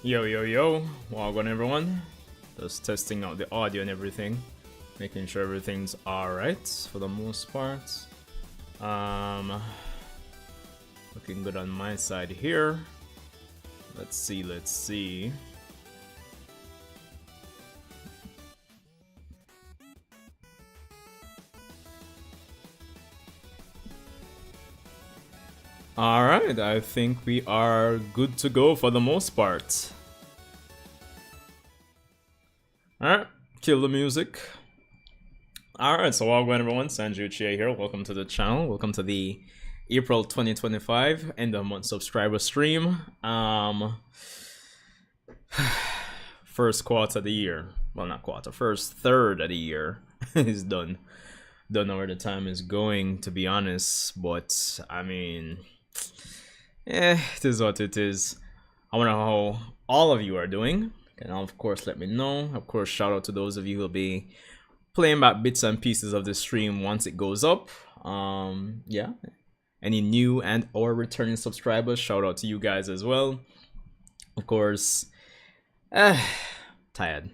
Yo, yo, yo, welcome everyone. Just testing out the audio and everything, making sure everything's alright for the most part. Looking good on my side here. Let's see. Alright, I think we are good to go for the most part. Alright, kill the music. Alright, so welcome everyone, Uchiha here. Welcome to the channel. Welcome to the April 2025 end of month subscriber stream. First quarter of the year. Well, not quarter, first third of the year is done. Don't know where the time is going, to be honest, but I mean, it is what it is. I wonder how all of you are doing. And of course, let me know. Of course, shout out to those of you who will be playing back bits and pieces of the stream once it goes up. Yeah. Any new and or returning subscribers, shout out to you guys as well. Of course, tired.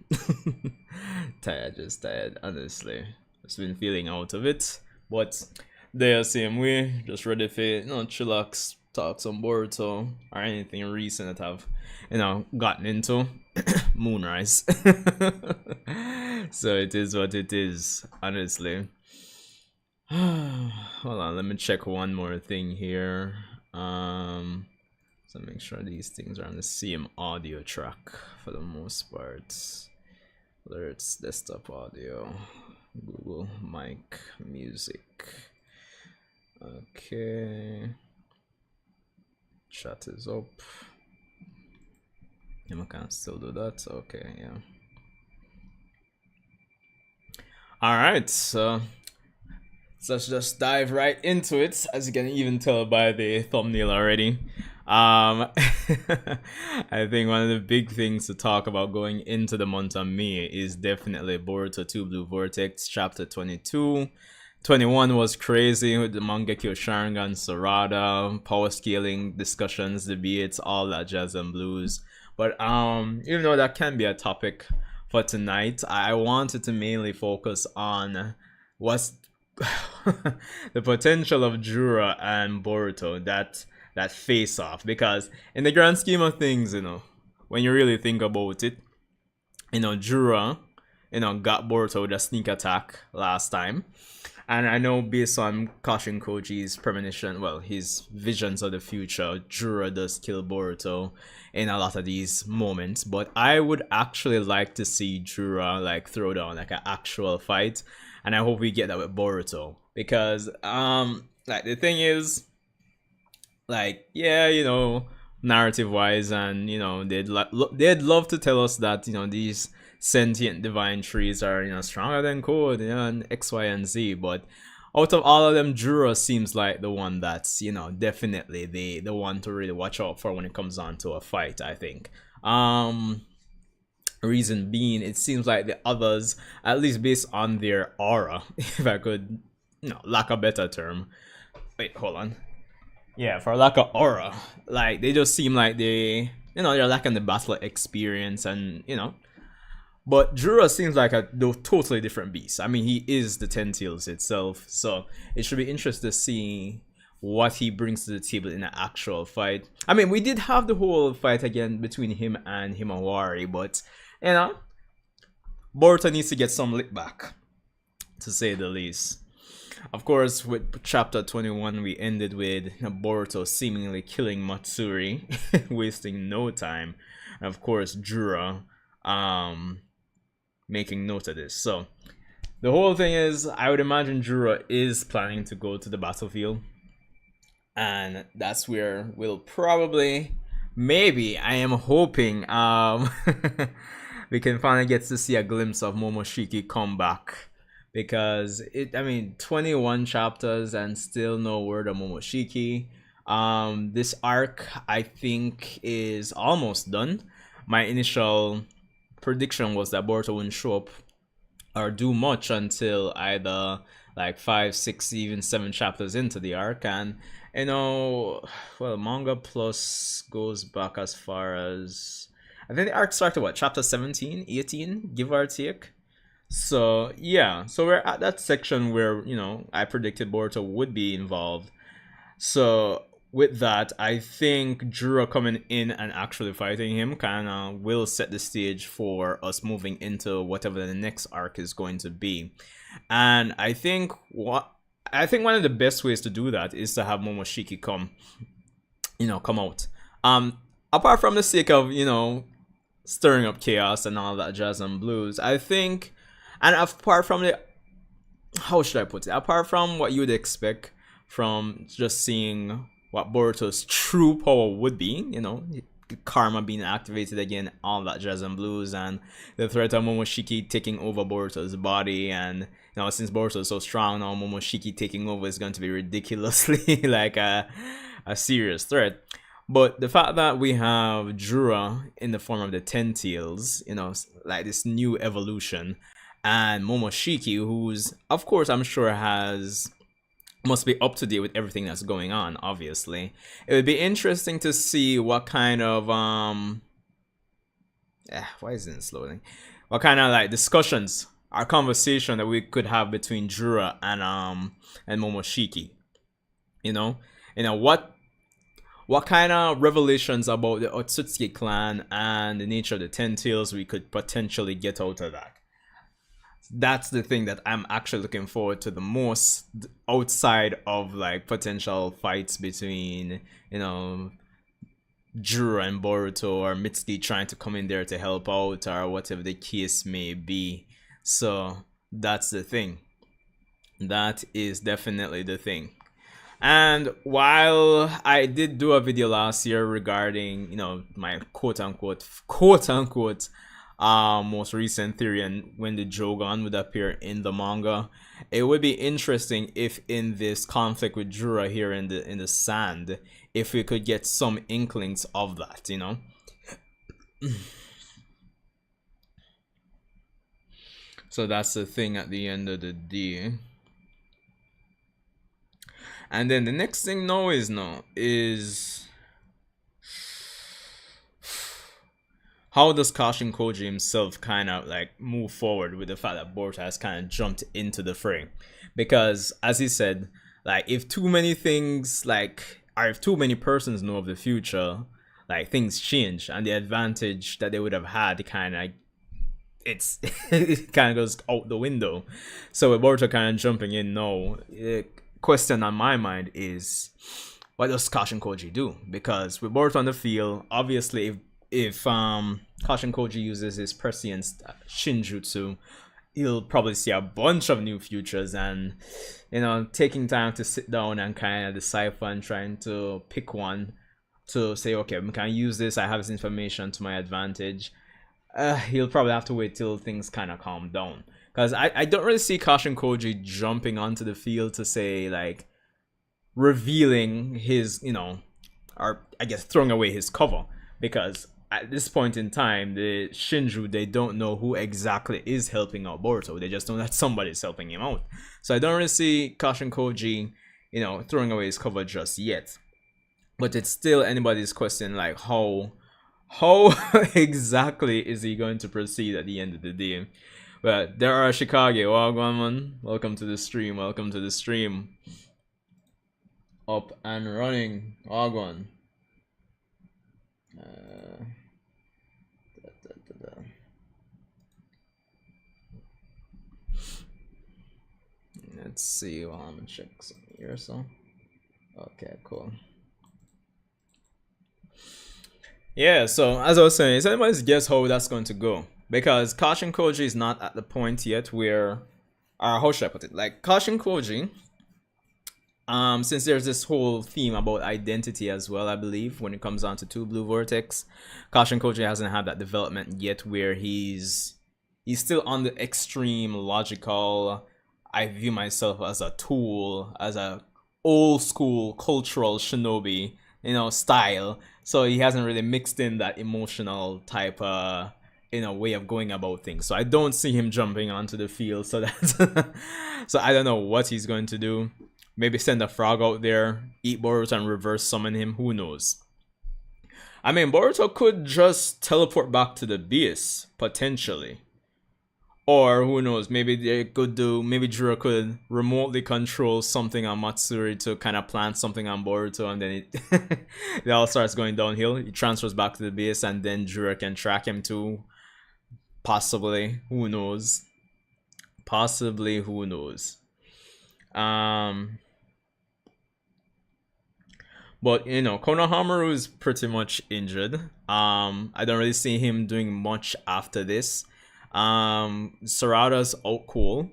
Just tired, honestly. Just been feeling out of it. But they're the same way, just ready for, chillax, talk some Boruto or anything recent that I've, gotten into. Moonrise. So it is what it is, honestly. Hold on, let me check one more thing here. So make sure these things are on the same audio track for the most part. Whether it's desktop audio, Google mic, music. Okay. Chat is up. I can still do that. Okay, yeah. Alright, so let's just dive right into it, as you can even tell by the thumbnail already. I think one of the big things to talk about going into the month of May is definitely Boruto 2 Blue Vortex chapter 22. 21 was crazy with the Mangekyo Sharingan, Sarada, power scaling discussions, debates, all that jazz and blues. But even though that can be a topic for tonight, I wanted to mainly focus on what's the potential of Jura and Boruto, that face off, because in the grand scheme of things, when you really think about it, Jura, got Boruto with a sneak attack last time. And I know based on Kashin Koji's premonition, well, his visions of the future, Jura does kill Boruto in a lot of these moments. But I would actually like to see Jura throw down an actual fight. And I hope we get that with Boruto. Because the thing is, narrative wise, and they'd love to tell us that these sentient divine trees are stronger than code, and X, Y, and Z. But out of all of them, Jura seems like the one that's definitely the one to really watch out for when it comes on to a fight, I think. Reason being, it seems like the others, at least based on their aura, if I could lack a better term, wait, hold on, yeah, for lack of aura, they just seem like they're lacking the battle experience, and but Jura seems like a totally different beast. I mean, he is the Ten Tails itself, so it should be interesting to see what he brings to the table in an actual fight. I mean, we did have the whole fight again between him and Himawari, but Boruto needs to get some lick back, to say the least. Of course, with chapter 21, we ended with Boruto seemingly killing Matsuri, wasting no time. And of course, Jura making note of this. So the whole thing is, I would imagine Jura is planning to go to the battlefield, and that's where we'll probably, maybe, I am hoping we can finally get to see a glimpse of Momoshiki come back. Because 21 chapters and still no word of Momoshiki. This arc, I think, is almost done. My initial prediction was that Boruto wouldn't show up or do much until either 5, 6, even 7 chapters into the arc. And well, Manga Plus goes back as far as, I think the arc started what, chapter 17, 18, give or take. So yeah, so we're at that section where, you know, I predicted Boruto would be involved. So with that, I think Jura coming in and actually fighting him kind of will set the stage for us moving into whatever the next arc is going to be. And I think one of the best ways to do that is to have Momoshiki come out. Apart from the sake of, you know, stirring up chaos and all that jazz and blues, I think, and apart from the, how should I put it? Apart from what you would expect from just seeing what Boruto's true power would be, you know, karma being activated again, all that jazz and blues, and the threat of Momoshiki taking over Boruto's body, and you know, since Boruto is so strong now, Momoshiki taking over is going to be ridiculously like a serious threat. But the fact that we have Jura in the form of the Ten Tails, you know, like this new evolution, and Momoshiki, who's, of course, I'm sure must be up to date with everything that's going on, obviously. It would be interesting to see what kind of why isn't it loading? What kind of like discussions or conversation that we could have between Jura and Momoshiki. You know, what kind of revelations about the Otsutsuki clan and the nature of the Ten Tails we could potentially get out of that. That's the thing that I'm actually looking forward to the most, outside of like potential fights between, you know, Jura and Boruto, or Mitsuki trying to come in there to help out, or whatever the case may be. So that's the thing. That is definitely the thing. And while I did do a video last year regarding, you know, my quote unquote most recent theory and when the Jogan would appear in the manga, it would be interesting if in this conflict with Jura here in the sand, if we could get some inklings of that, you know. So that's the thing at the end of the day. And then the next thing now is how does Kashin Koji himself kind of like move forward with the fact that Boruto has kind of jumped into the fray? Because as he said, like if too many things or if too many persons know of the future, like things change, and the advantage that they would have had kind of it kind of goes out the window. So with Boruto kind of jumping in now, question on my mind is, what does Kashin Koji do? Because with Boruto on the field, obviously if Kashin Koji uses his prescient Shinjutsu, he'll probably see a bunch of new futures, and you know, taking time to sit down and kind of decipher and trying to pick one to say, okay, I can use this, I have this information to my advantage. He'll probably have to wait till things kind of calm down. Because I don't really see Kashin Koji jumping onto the field to say, like, revealing his, you know, or I guess throwing away his cover. Because at this point in time, the Shinju, they don't know who exactly is helping out Boruto. They just know that somebody's helping him out. So I don't really see Kashin Koji, you know, throwing away his cover just yet. But it's still anybody's question, like, how exactly is he going to proceed at the end of the day? But there are Chicago. Wagwan, welcome to the stream. Welcome to the stream. Up and running. Wagwan. Let's see. Well, I'm gonna check some here. So, okay, cool. Yeah. So as I was saying, it's anybody's guess how that's going to go. Because Kashin Koji is not at the point yet where, how should I put it? Like Kashin Koji, since there's this whole theme about identity as well, I believe, when it comes down to Two Blue Vortex, Kashin Koji hasn't had that development yet where he's still on the extreme logical, I view myself as a tool, as a old school cultural shinobi, you know, style. So he hasn't really mixed in that emotional type in a way of going about things. So I don't see him jumping onto the field. So that's so I don't know what he's going to do. Maybe send a frog out there, eat Boruto and reverse summon him. Who knows? I mean, Boruto could just teleport back to the base, potentially. Or who knows, maybe they could do, maybe Jura could remotely control something on Matsuri to kind of plant something on Boruto, and then it all starts going downhill. He transfers back to the base, and then Jura can track him too. Possibly, who knows? Possibly, who knows? But you know, Konohamaru is pretty much injured. I don't really see him doing much after this. Sarada's out cool.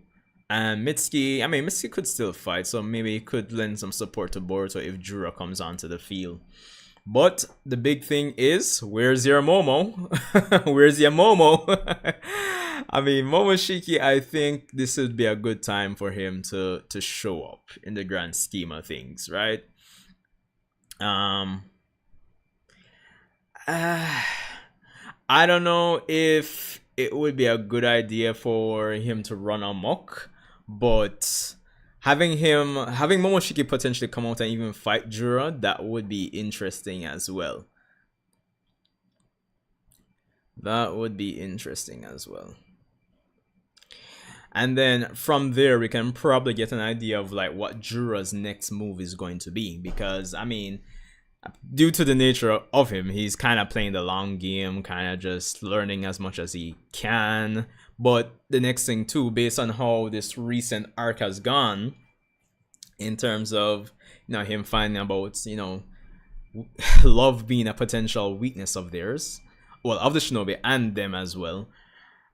And Mitsuki, I mean, Mitsuki could still fight, so maybe he could lend some support to Boruto if Jura comes onto the field. But the big thing is, where's your Momo? Where's your Momo? I mean, Momoshiki, I think this would be a good time for him to show up in the grand scheme of things, right? I don't know if it would be a good idea for him to run amok, but having Momoshiki potentially come out and even fight Jura, that would be interesting as well. That would be interesting as well. And then from there, we can probably get an idea of like what Jura's next move is going to be. Because, I mean, due to the nature of him, he's kind of playing the long game, kind of just learning as much as he can. But the next thing too, based on how this recent arc has gone, in terms of, you know, him finding about, you know, love being a potential weakness of theirs, well, of the shinobi and them as well.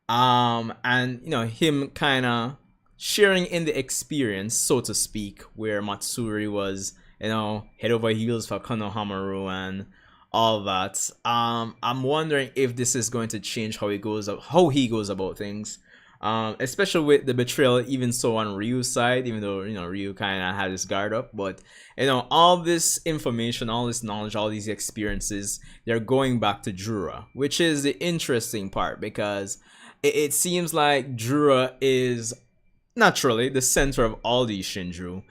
And you know, him kind of sharing in the experience, so to speak, where Matsuri was, you know, head over heels for Konohamaru and all that. I'm wondering if this is going to change how he goes about things. Especially with the betrayal, even so on Ryu's side, even though, you know, Ryu kind of had his guard up, but you know, all this information, all this knowledge, all these experiences, they're going back to Jura, which is the interesting part, because it seems like Jura is naturally the center of all these Shinju.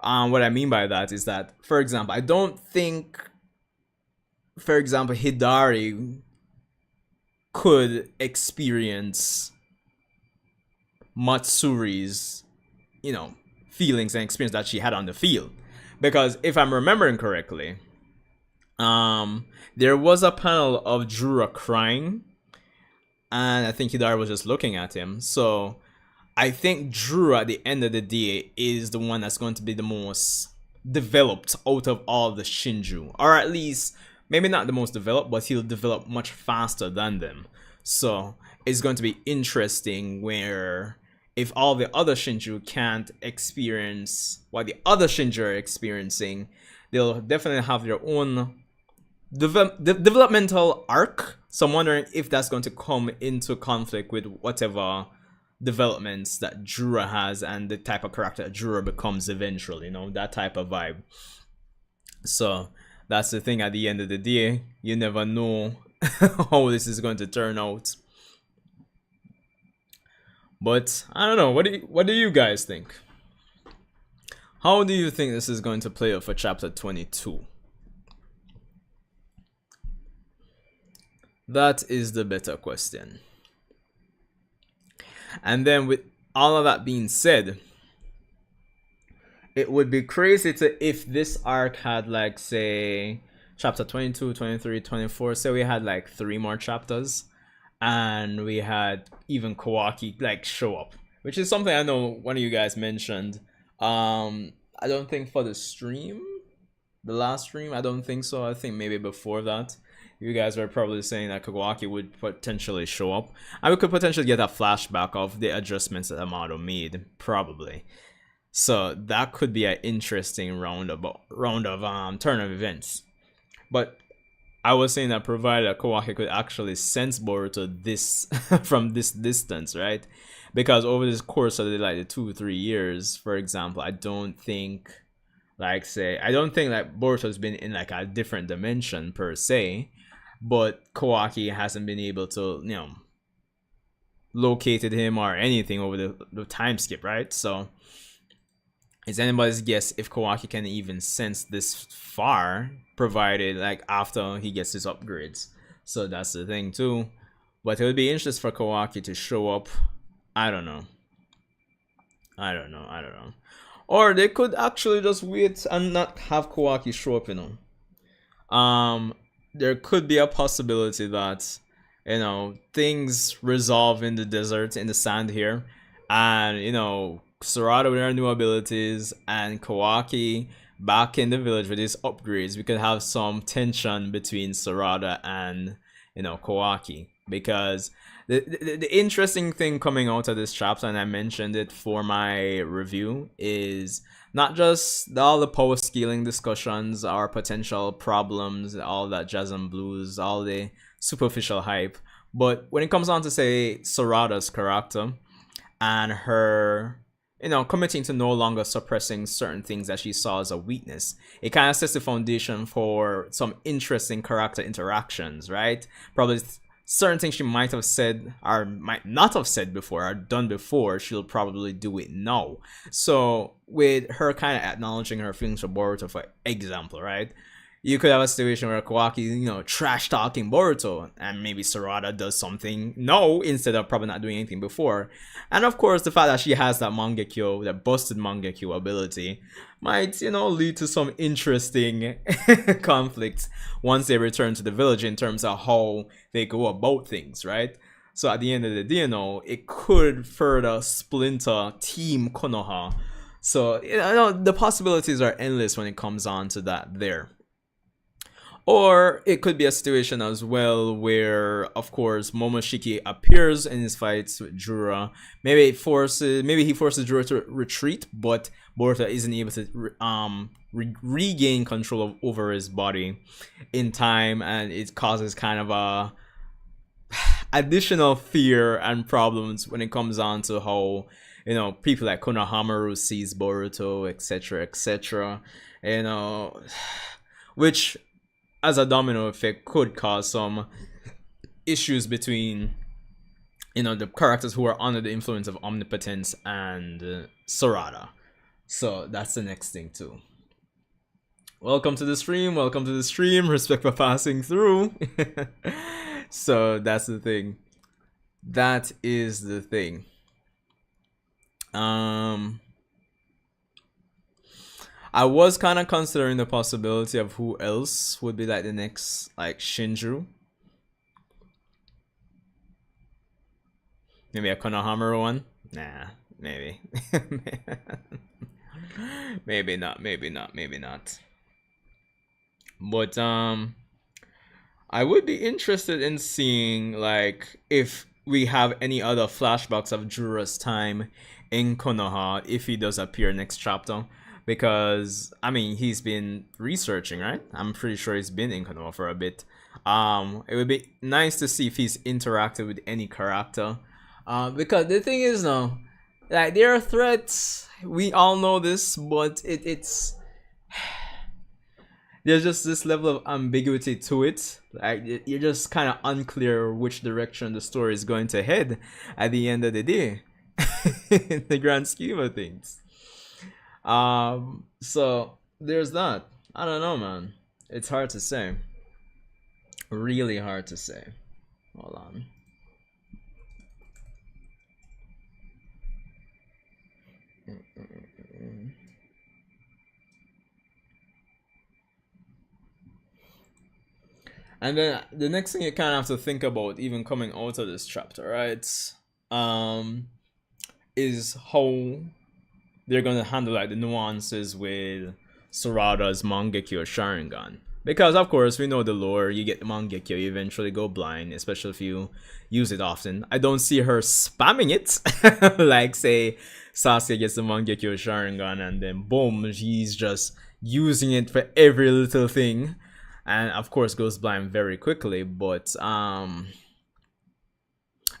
What I mean by that is that, for example, I don't think, for example, Hidari could experience Matsuri's, you know, feelings and experience that she had on the field. Because if I'm remembering correctly, there was a panel of Jura crying, and I think Hidari was just looking at him. So I think Jura at the end of the day is the one that's going to be the most developed out of all the Shinju. Or at least, maybe not the most developed, but he'll develop much faster than them. So it's going to be interesting where if all the other Shinju can't experience what the other Shinju are experiencing, they'll definitely have their own developmental arc. So I'm wondering if that's going to come into conflict with whatever developments that Jura has and the type of character that Jura becomes eventually, you know, that type of vibe. So that's the thing, at the end of the day, you never know how this is going to turn out. But I don't know, what do you guys think? How do you think this is going to play out for chapter 22? That is the better question. And then with all of that being said, it would be crazy to if this arc had, like, say, chapter 22, 23, 24, say we had like 3 more chapters, and we had even Kawaki like show up, which is something I know one of you guys mentioned. I don't think for the stream, the last stream, I don't think so. I think maybe before that, you guys were probably saying that Kawaki would potentially show up, and we could potentially get a flashback of the adjustments that Amado made, probably. So that could be an interesting round of turn of events. But I was saying that provided Kawaki could actually sense Boruto this from this distance, right? Because over this course of the 2-3 years, for example, I don't think Boruto's been in like a different dimension per se, but Kawaki hasn't been able to, you know, located him or anything over the time skip, right? So It's anybody's guess if Kawaki can even sense this far, provided like after he gets his upgrades. So that's the thing too. But it would be interesting for Kawaki to show up. I don't know. I don't know. I don't know. Or they could actually just wait and not have Kawaki show up, you know. There could be a possibility that, you know, things resolve in the desert, in the sand here, and, you know, Sarada with her new abilities and Kawaki back in the village with his upgrades, we could have some tension between Sarada and, you know, Kawaki. Because the interesting thing coming out of this chapter, and I mentioned it for my review, is not just all the power scaling discussions, our potential problems, all that jazz and blues, all the superficial hype, but when it comes on to say Sarada's character and her, you know, committing to no longer suppressing certain things that she saw as a weakness, it kind of sets the foundation for some interesting character interactions, right? Probably certain things she might have said or might not have said before or done before, she'll probably do it now. So with her kind of acknowledging her feelings for Boruto, for example, right? You could have a situation where Kawaki, you know, trash talking Boruto, and maybe Sarada does something no instead of probably not doing anything before. And of course, the fact that she has that Mangekyo, that busted Mangekyo ability, might, you know, lead to some interesting conflicts once they return to the village in terms of how they go about things, right? So at the end of the day, you know, it could further splinter Team Konoha. So, you know, the possibilities are endless when it comes on to that there. Or it could be a situation as well where, of course, Momoshiki appears in his fights with Jura. Maybe he forces Jura to retreat, but Boruto isn't able to regain control over his body in time, and it causes kind of a additional fear and problems when it comes on to how, you know, people like Konohamaru sees Boruto, etc., etc. You know, which, as a domino effect, could cause some issues between, you know, the characters who are under the influence of omnipotence and Sarada. So that's the next thing too. Welcome to the stream. Welcome to the stream. Respect for passing through. So that's the thing. That is the thing. I was kind of considering the possibility of who else would be like the next, like, Shinju. Maybe a Konohamaru one? Nah, maybe. Maybe not, maybe not, maybe not. But I would be interested in seeing, like, if we have any other flashbacks of Jura's time in Konoha if he does appear next chapter. Because, I mean, he's been researching, right? I'm pretty sure he's been in Konoha for a bit. It would be nice to see if he's interacted with any character. Because the thing is now, like, there are threats. We all know this, but it's there's just this level of ambiguity to it. Like, you're just kind of unclear which direction the story is going to head at the end of the day, in the grand scheme of things. So there's that. I don't know, man. It's hard to say. Really hard to say. Hold on. And then the next thing you kind of have to think about, even coming out of this chapter, right? Is how they're gonna handle, like, the nuances with Sarada's Mangekyo Sharingan. Because of course we know the lore, you get the Mangekyo, you eventually go blind, especially if you use it often. I don't see her spamming it. Like, say Sasuke gets the Mangekyo Sharingan and then boom, she's just using it for every little thing. And of course goes blind very quickly, but I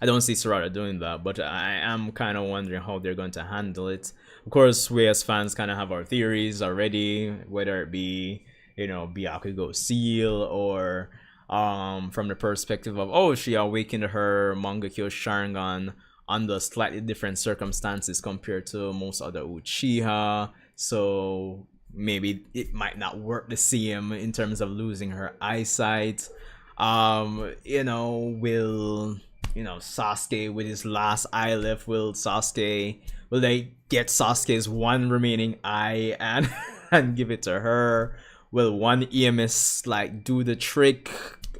don't see Sarada doing that, but I am kind of wondering how they're going to handle it. Of course, we as fans kind of have our theories already, whether it be, you know, Byakugo Seal, or from the perspective of, oh, she awakened her Mangekyo Sharingan under slightly different circumstances compared to most other Uchiha, so maybe it might not work the same in terms of losing her eyesight. Will Sasuke with his last eye left, will they get Sasuke's one remaining eye and and give it to her? Will one EMS like do the trick?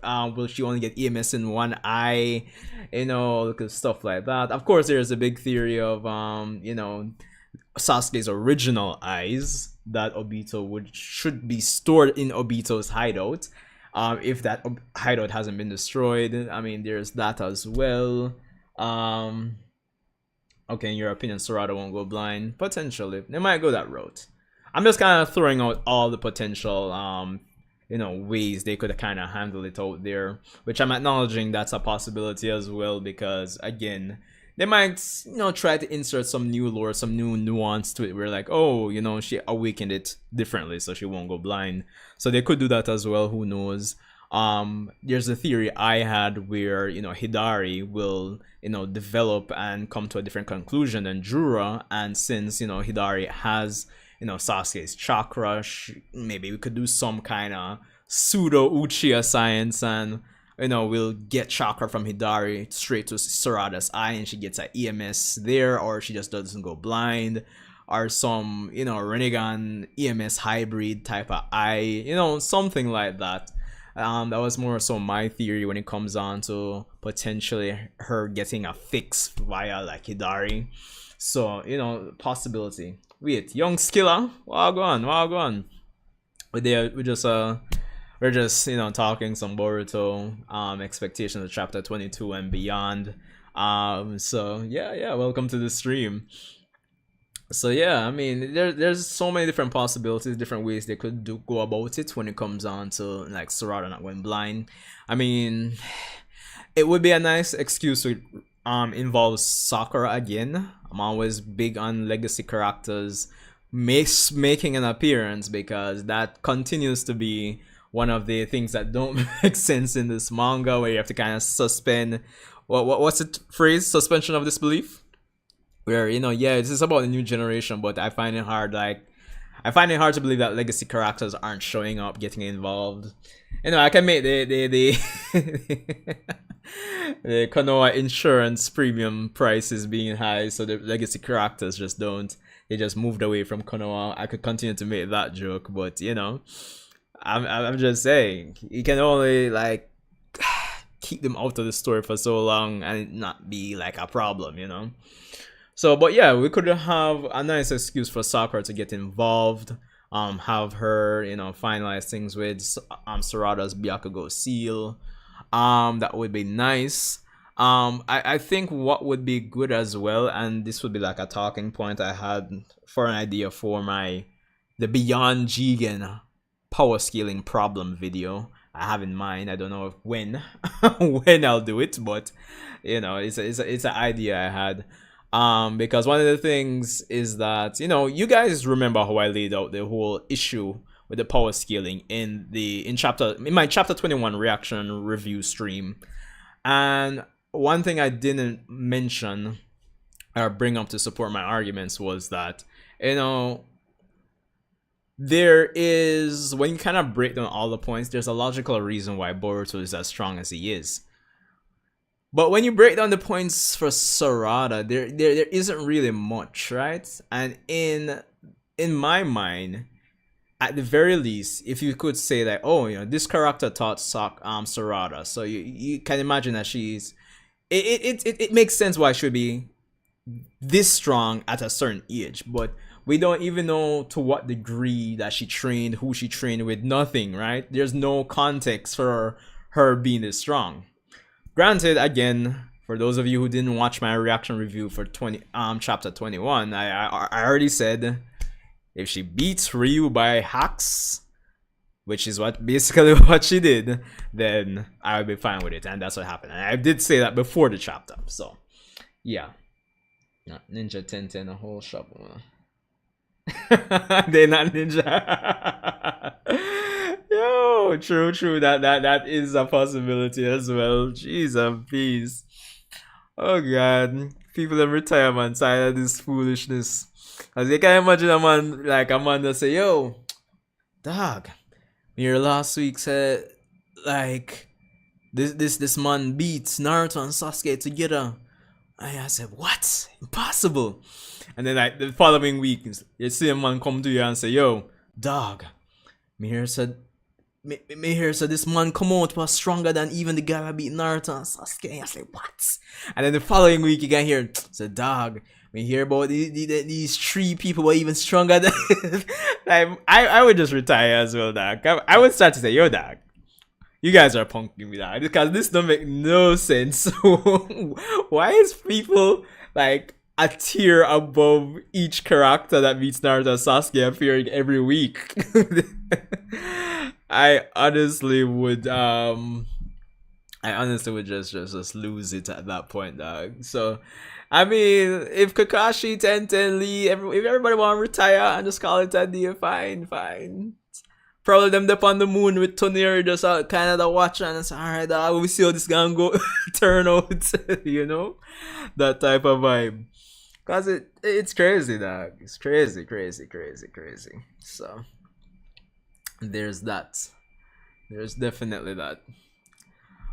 Will she only get EMS in one eye? Stuff like that. Of course, there's a big theory of Sasuke's original eyes that Obito should be stored in Obito's hideout. If that hideout hasn't been destroyed, I mean, there's that as well. Okay, in your opinion, Sarada won't go blind? Potentially, they might go that route. I'm just kind of throwing out all the potential ways they could kind of handle it out there, which I'm acknowledging that's a possibility as well, because again, they might try to insert some new lore, some new nuance to it, where like, oh, she awakened it differently so she won't go blind. So they could do that as well, who knows. There's a theory I had where Hidari will develop and come to a different conclusion than Jura, and since Hidari has Sasuke's chakra, maybe we could do some kind of pseudo Uchiha science, and we'll get chakra from Hidari straight to Sarada's eye, and she gets an EMS there, or she just doesn't go blind, or some Rinnegan EMS hybrid type of eye, something like that. That was more so my theory when it comes on to potentially her getting a fix via like Hidari. So possibility. Wait, young skiller, wow, go on. We're just talking some Boruto expectations of chapter 22 and beyond. So yeah, welcome to the stream. So yeah, I mean, there's so many different possibilities, different ways they could go about it when it comes on to like Sarada not going blind. I mean, it would be a nice excuse to involve Sakura again. I'm always big on legacy characters making an appearance, because that continues to be one of the things that don't make sense in this manga, where you have to kind of suspend what's the phrase, suspension of disbelief, where this is about the new generation, but I find it hard to believe that legacy characters aren't showing up, getting involved. I can make the the Konoha insurance premium prices being high, so the legacy characters just don't. They just moved away from Konoha. I could continue to make that joke, but I'm just saying, you can only like keep them out of the story for so long and it not be like a problem. So, but yeah, we could have a nice excuse for Sakura to get involved. Have her, finalize things with Sarada's Byakugo seal. That would be nice. I think what would be good as well, and this would be like a talking point I had for an idea for the Beyond Jigen power scaling problem video I have in mind. I don't know when I'll do it, but it's an idea I had. Because one of the things is that you guys remember how I laid out the whole issue with the power scaling in my chapter 21 reaction review stream, and one thing I didn't mention or bring up to support my arguments was that there is, when you kind of break down all the points, there's a logical reason why Boruto is as strong as he is. But when you break down the points for Sarada, there isn't really much, right? And in my mind, at the very least, if you could say that, this character taught Sarada, so you can imagine that she's, it makes sense why she would be this strong at a certain age, but we don't even know to what degree that she trained, who she trained with, nothing, right? There's no context for her being this strong. Granted, again, for those of you who didn't watch my reaction review for chapter 21, I already said if she beats Ryu by hacks, which is basically what she did, then I would be fine with it, and that's what happened. And I did say that before the chapter, so yeah. Ninja 1010 a whole shop. They're not ninja. Yo, true. That is a possibility as well. Jeez and peace. Oh god, people in retirement side of this foolishness. Cause you can imagine a man that say, "Yo, dog, your last week said like this man beats Naruto and Sasuke together." And I said, "What? Impossible!" And then like the following week, you see a man come to you and say, "Yo, dog, me here said." Me hear so this man come out was stronger than even the guy that beat Naruto and Sasuke. And I say, what? And then the following week you can hear, so dog, me hear about these three people were even stronger than like, I would just retire as well, dog. I would start to say, yo, dog, you guys are punking me, dog, because this don't make no sense. Why is people like a tier above each character that beats Naruto and Sasuke appearing every week? I honestly would just lose it at that point, dog. So I mean, if Kakashi, Tenten, Lee, if everybody want to retire and just call it a day, fine. Probably them up on the moon with Toneri just kind of the watch and say, alright, dog, we see how this gonna go turn out, you know? That type of vibe. Cause it's crazy, dog. It's crazy. So there's that. There's definitely that.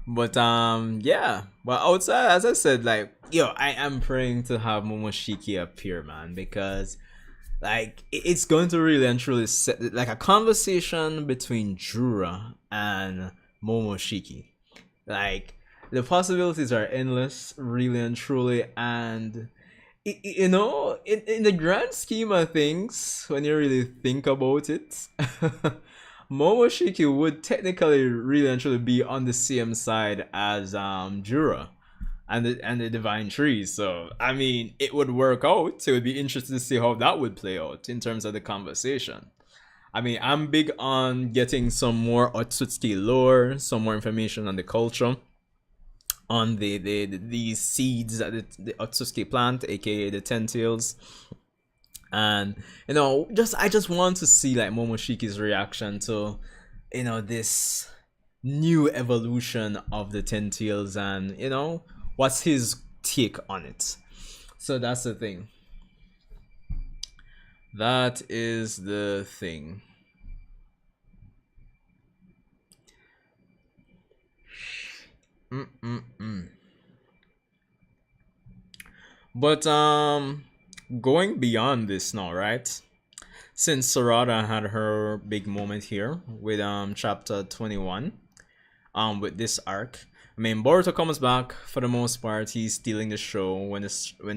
But yeah. But outside, as I said, like, yo, I am praying to have Momoshiki appear, man, because like it's going to really and truly set like a conversation between Jura and Momoshiki. Like the possibilities are endless, really and truly, and you know, in the grand scheme of things, when you really think about it, Momoshiki would technically really and truly be on the same side as Jura and the Divine Tree. So I mean, it would work out. It would be interesting to see how that would play out in terms of the conversation. I mean, I'm big on getting some more Otsutsuki lore, some more information on the culture, on these seeds that the Otsutsuki plant, aka the Ten Tails. And you know, I just want to see like Momoshiki's reaction to, you know, this new evolution of the Ten Tails, and you know, what's his take on it. So that's the thing. That is the thing. But going beyond this now, right? Since Sarada had her big moment here with chapter 21, with this arc. I mean, Boruto comes back for the most part. He's stealing the show when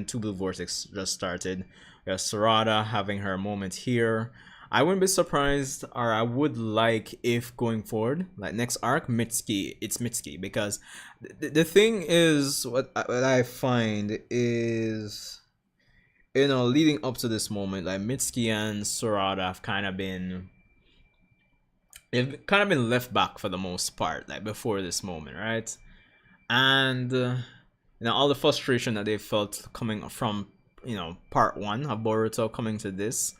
Two Blue Vortex just started. We have Sarada having her moment here. I wouldn't be surprised, or I would like if going forward, like next arc, it's Mitsuki, because the thing is, what I find is, you know, leading up to this moment, like Mitsuki and Sarada have they've kind of been left back for the most part, like before this moment, right? And you know, all the frustration that they felt coming from, you know, part one of Boruto coming to this,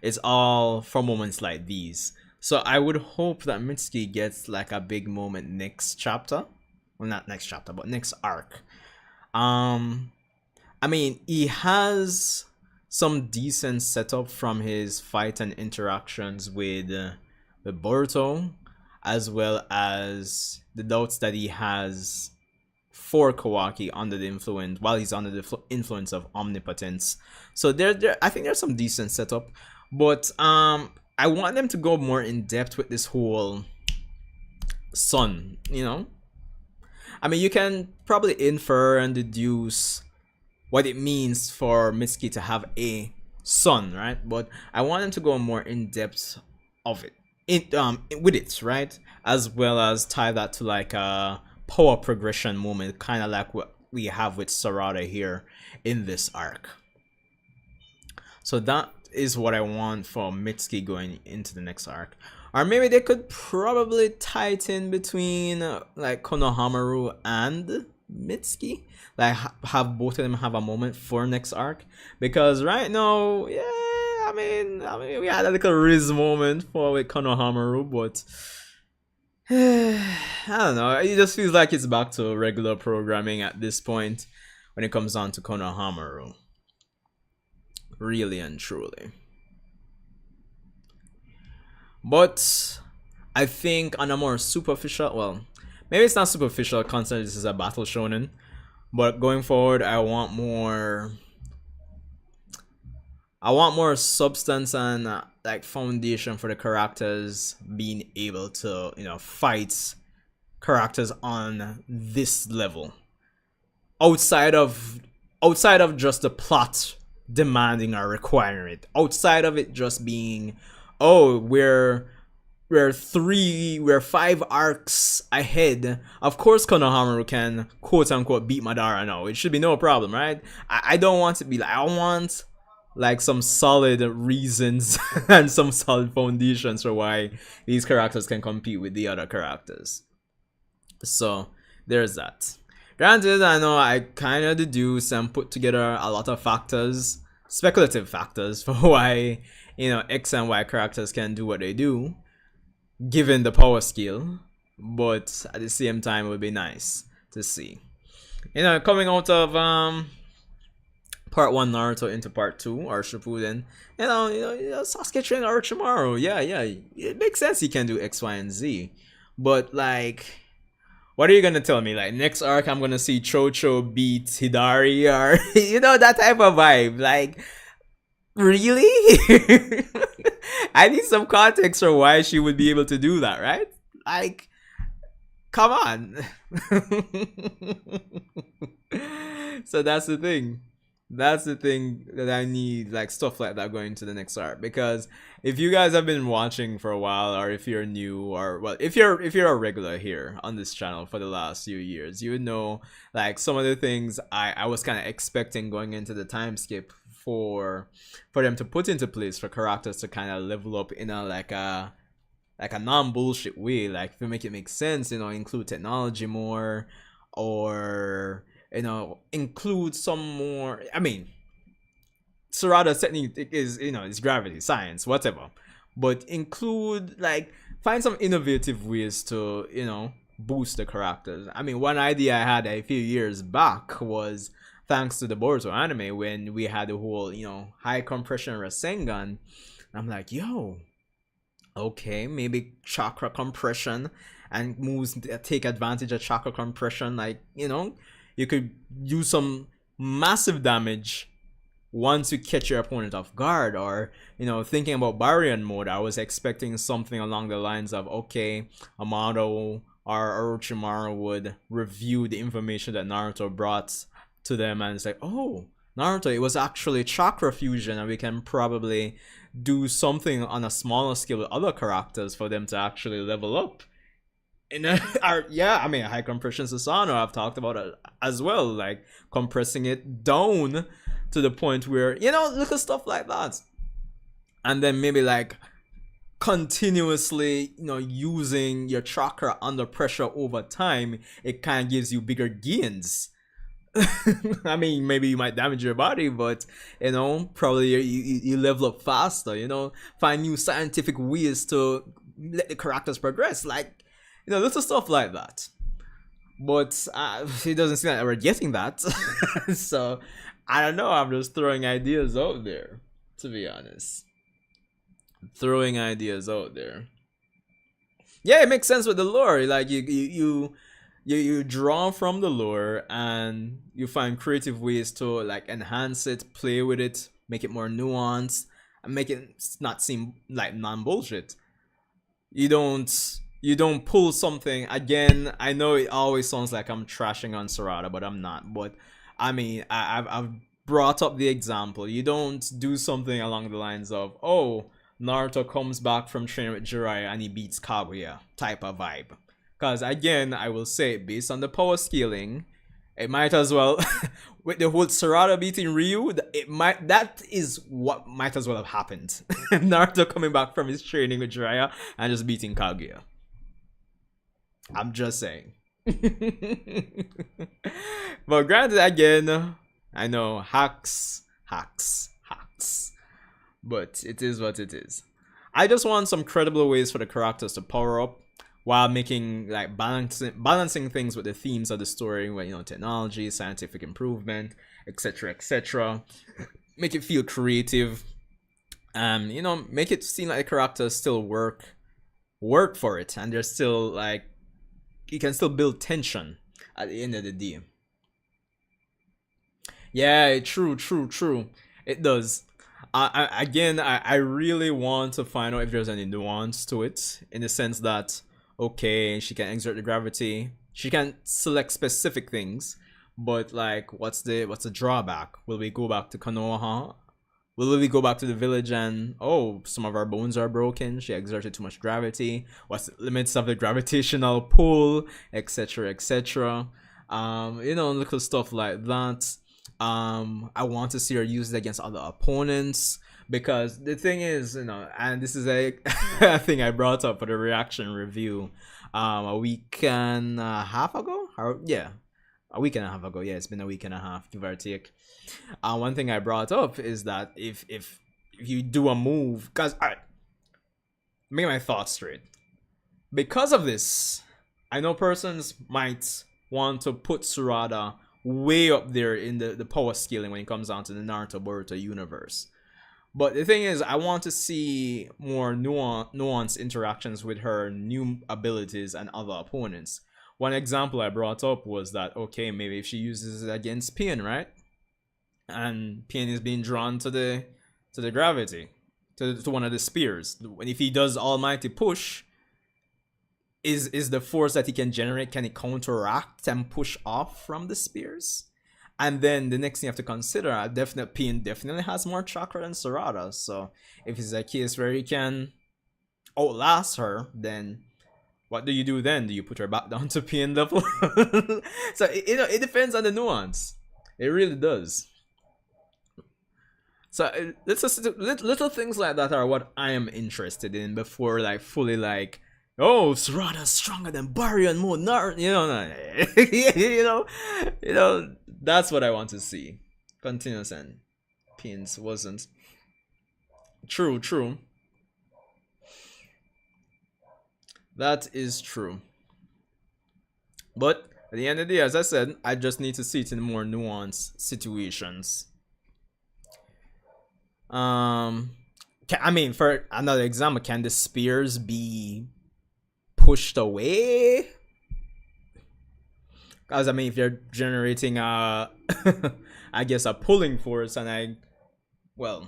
it's all from moments like these. So I would hope that Mitsuki gets like a big moment next chapter. Well, not next chapter, but next arc. I mean, he has some decent setup from his fight and interactions with Boruto, as well as the doubts that he has for Kawaki under the influence, while he's under the influence of omnipotence. So I think there's some decent setup, but I want them to go more in depth with this whole son, you know. I mean, you can probably infer and deduce what it means for Mitsuki to have a son, right? But I want them to go more in depth of it, with it, right? As well as tie that to like a power progression moment, kind of like what we have with Sarada here in this arc. So that is what I want for Mitsuki going into the next arc. Or maybe they could probably tighten between like Konohamaru and Mitsuki, like have both of them have a moment for next arc, because right now, yeah, I mean we had a little Riz moment for with Konohamaru, but I don't know, it just feels like it's back to regular programming at this point when it comes down to Konohamaru. really and truly. But I think on a more superficial, well, maybe it's not superficial considering this is a battle shonen, but going forward, I want more substance and like foundation for the characters being able to, fight characters on this level outside of just the plot demanding or requiring it, outside of it just being, oh, we're 5 arcs ahead. Of course, Konohamaru can quote unquote beat Madara now. It should be no problem, right? I don't want to be like, I want like some solid reasons and some solid foundations for why these characters can compete with the other characters. So there's that. Granted, I know I kind of deduce and put together a lot of factors, speculative factors, for why, X and Y characters can do what they do, given the power scale. But at the same time, it would be nice to see. Coming out of part 1 Naruto into part 2 or Shippuden, Sasuke trained Orochimaru. Yeah, it makes sense he can do X, Y, and Z. But like, what are you gonna tell me? Like, next arc, I'm gonna see Chocho beat Hidari, or that type of vibe. Like, really? I need some context for why she would be able to do that, right? Like, come on. So that's the thing. That's the thing that I need, like stuff like that going to the next arc. Because if you guys have been watching for a while, or if you're new, or well, if you're a regular here on this channel for the last few years, you would know like some of the things I was kind of expecting going into the time skip for them to put into place for characters to kind of level up in a like a non-bullshit way, like to make it make sense, include technology more, or include some more. I mean, Sarada's technique is, it's gravity, science, whatever. But include, like, find some innovative ways to, boost the characters. I mean, one idea I had a few years back was thanks to the Boruto anime, when we had the whole, high compression Rasengan. I'm like, yo, okay, maybe chakra compression and moves take advantage of chakra compression. Like, you could use some massive damage once you catch your opponent off guard. Or, thinking about Baryon mode, I was expecting something along the lines of, okay, Amado or Orochimaru would review the information that Naruto brought to them, and it's like, oh, Naruto, it was actually chakra fusion, and we can probably do something on a smaller scale with other characters for them to actually level up. I mean, high compression Susanoo, I've talked about it as well, like compressing it down to the point where, look at stuff like that. And then maybe like continuously, using your chakra under pressure over time, it kind of gives you bigger gains. I mean, maybe you might damage your body, but probably you level up faster. Find new scientific ways to let the characters progress, like little stuff like that. But it doesn't seem like we're getting that. So I don't know, I'm just throwing ideas out there, to be honest. Throwing ideas out there. Yeah, it makes sense with the lore. Like you draw from the lore, and you find creative ways to like enhance it, play with it, make it more nuanced, and make it not seem like non-bullshit. You don't pull something. Again, I know it always sounds like I'm trashing on Sarada, but I'm not. But I mean, I've brought up the example. You don't do something along the lines of, oh, Naruto comes back from training with Jiraiya and he beats Kaguya type of vibe. Because again, I will say, based on the power scaling, it might as well, with the whole Sarada beating Ryu, that is what might as well have happened. Naruto coming back from his training with Jiraiya and just beating Kaguya. I'm just saying. But granted, again, I know, hacks. But it is what it is. I just want some credible ways for the characters to power up, while making like balancing things with the themes of the story, where technology, scientific improvement, etc., etc. make it feel creative, and make it seem like the characters still work for it, and they're still like you can still build tension at the end of the day. Yeah, true. It does. I really want to find out if there's any nuance to it, in the sense that okay, she can exert the gravity, she can select specific things, but like, what's the drawback? Will we go back to Konoha? Will we go back to the village and oh, some of our bones are broken? She exerted too much gravity. What's the limits of the gravitational pull, etc., etc. Little stuff like that. I want to see her use it against other opponents, because the thing is, and this is a, a thing I brought up for the reaction review a week and a half ago, or yeah, a week and a half ago. Yeah, it's been a week and a half, give or take. One thing I brought up is that if you do a move, because I make my thoughts straight. Because of this, I know persons might want to put Tsurada way up there in the power scaling when it comes down to the Naruto Boruto universe. But the thing is, I want to see more nuanced interactions with her new abilities and other opponents. One example I brought up was that, okay, maybe if she uses it against Pain, right? And Pain is being drawn to the gravity, to one of the spears. And if he does Almighty Push, is the force that he can generate, can it counteract and push off from the spears? And then the next thing you have to consider, Pain definitely has more chakra than Tsurada. So if it's a case where he can outlast her, then what do you do then? Do you put her back down to Pain level? So it depends on the nuance. It really does. So little things like that are what I am interested in before like fully like, oh, Tsurada's stronger than Barry and Mo Naruto. That's what I want to see. Continuous and Pain's wasn't. True. That is true. But at the end of the day, as I said, I just need to see it in more nuanced situations. I mean, for another example, can the spears be pushed away? Because I mean, if you're generating a I guess a pulling force, and if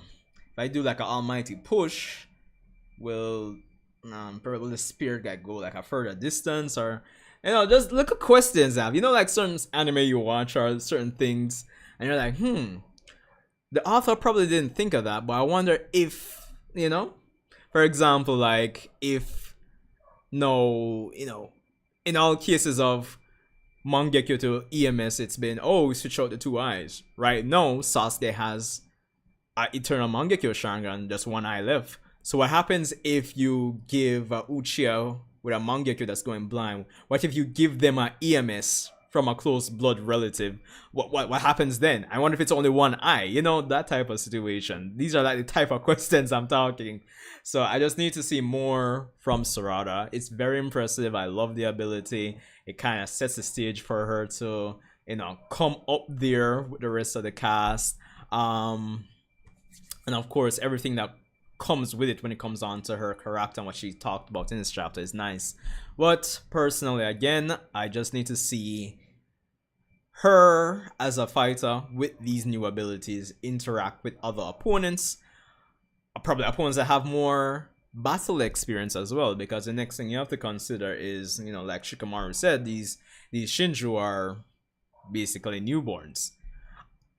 I do like an almighty push, will probably the spear guy go like a further distance, or just look at questions I have. Like certain anime you watch or certain things, and you're like, the author probably didn't think of that, but I wonder if, for example, like if in all cases of Mangekyo to EMS, it's been, we switch out the two eyes. Right now, Sasuke has an Eternal Mangekyo Sharingan, just one eye left. So what happens if you give Uchiha with a Mangekyo that's going blind? What if you give them an EMS from a close blood relative? What happens then? I wonder if it's only one eye, that type of situation. These are like the type of questions I'm talking. So I just need to see more from Tsurada. It's very impressive. I love the ability. It kind of sets the stage for her to come up there with the rest of the cast, and of course everything that comes with it when it comes on to her character and what she talked about in this chapter is nice. But personally, again, I just need to see her as a fighter with these new abilities interact with other opponents, probably opponents that have more battle experience as well, because the next thing you have to consider is, like Shikamaru said, these Shinju are basically newborns.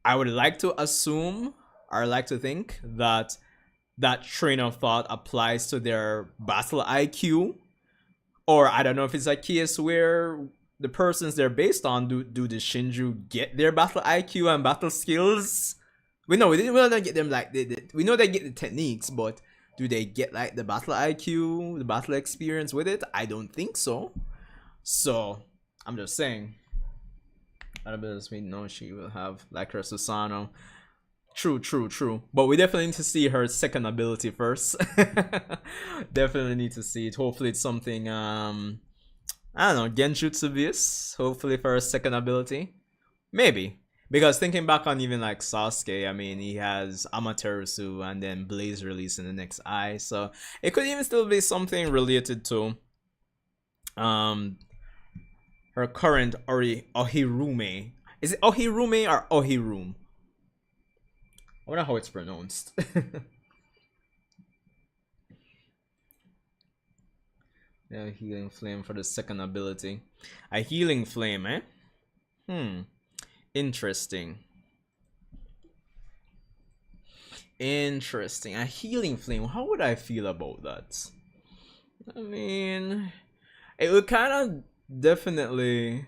I would like to assume, or like to think, that train of thought applies to their battle IQ, or I don't know if it's a case where the persons they're based on, do the Shinju get their battle IQ and battle skills? We don't get them like we know they get the techniques, but do they get like the battle IQ, the battle experience with it? I don't think so. So I'm just saying. We know she will have like her Susanoo. True. But we definitely need to see her second ability first. Definitely need to see it. Hopefully it's something I don't know, Genjutsu based. Hopefully for her second ability. Maybe. Because thinking back on even like Sasuke, I mean, he has Amaterasu and then Blaze release in the next eye, so it could even still be something related to um her current Ohirume. Is it Ohirume or Ohirum? I wonder how it's pronounced. Yeah, healing flame for the second ability. A healing flame, eh? Interesting. Interesting. A healing flame. How would I feel about that? I mean, it would kind of definitely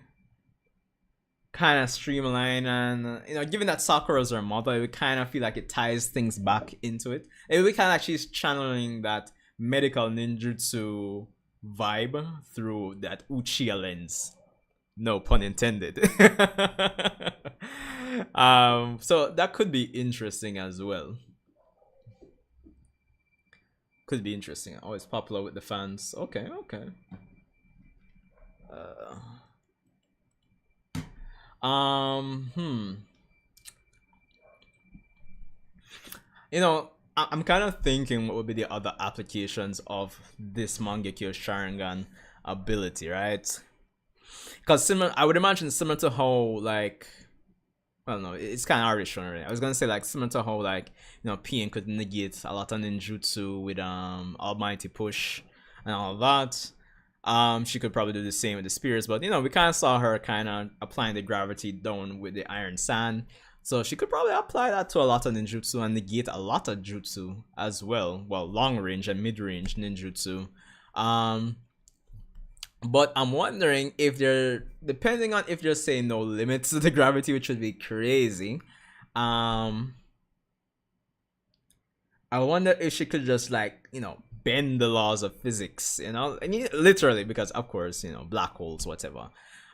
kind of streamline, and given that Sakura's her mother, it would kind of feel like it ties things back into it. It would kind of actually channeling that medical ninjutsu vibe through that Uchiha lens. No pun intended. So that could be interesting as well. Could be interesting. Oh, it's popular with the fans. Okay, okay. Hmm. I'm kind of thinking what would be the other applications of this Mangekyo Sharingan ability, right? Because similar, I would imagine similar to how like, well, no, it's kind of already shown already. I was gonna say like similar to how like Pain could negate a lot of ninjutsu with Almighty Push and all of that. She could probably do the same with the spears, but we kind of saw her kind of applying the gravity down with the Iron Sand. So she could probably apply that to a lot of ninjutsu and negate a lot of jutsu as well. Well, long range and mid range ninjutsu. But I'm wondering if depending on if they're saying no limits to the gravity, which would be crazy. I wonder if she could just like, bend the laws of physics, and literally, because of course, black holes, whatever.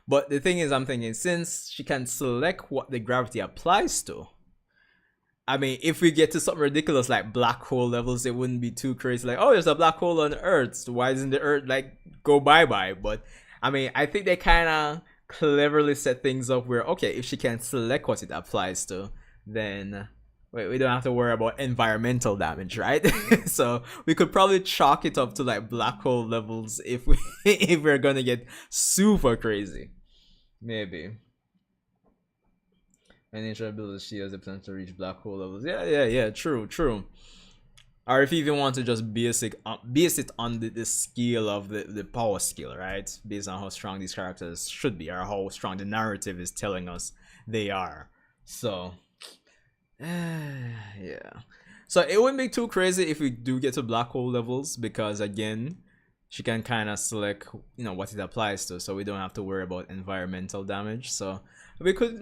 But the thing is, I'm thinking since she can select what the gravity applies to, I mean, if we get to something ridiculous like black hole levels, it wouldn't be too crazy. Like, oh, there's a black hole on Earth. So why doesn't the Earth like go bye bye? But I mean, I think they kind of cleverly set things up where, okay, if she can select what it applies to, then we don't have to worry about environmental damage, right? So we could probably chalk it up to like black hole levels if we if we're gonna get super crazy, maybe. And nature ability, she has the potential to reach black hole levels. Yeah. True, true. Or if you even want to just base it on the scale of the power scale, right? Based on how strong these characters should be, or how strong the narrative is telling us they are. So, yeah. So it wouldn't be too crazy if we do get to black hole levels, because again, she can kind of select what it applies to, so we don't have to worry about environmental damage. So we could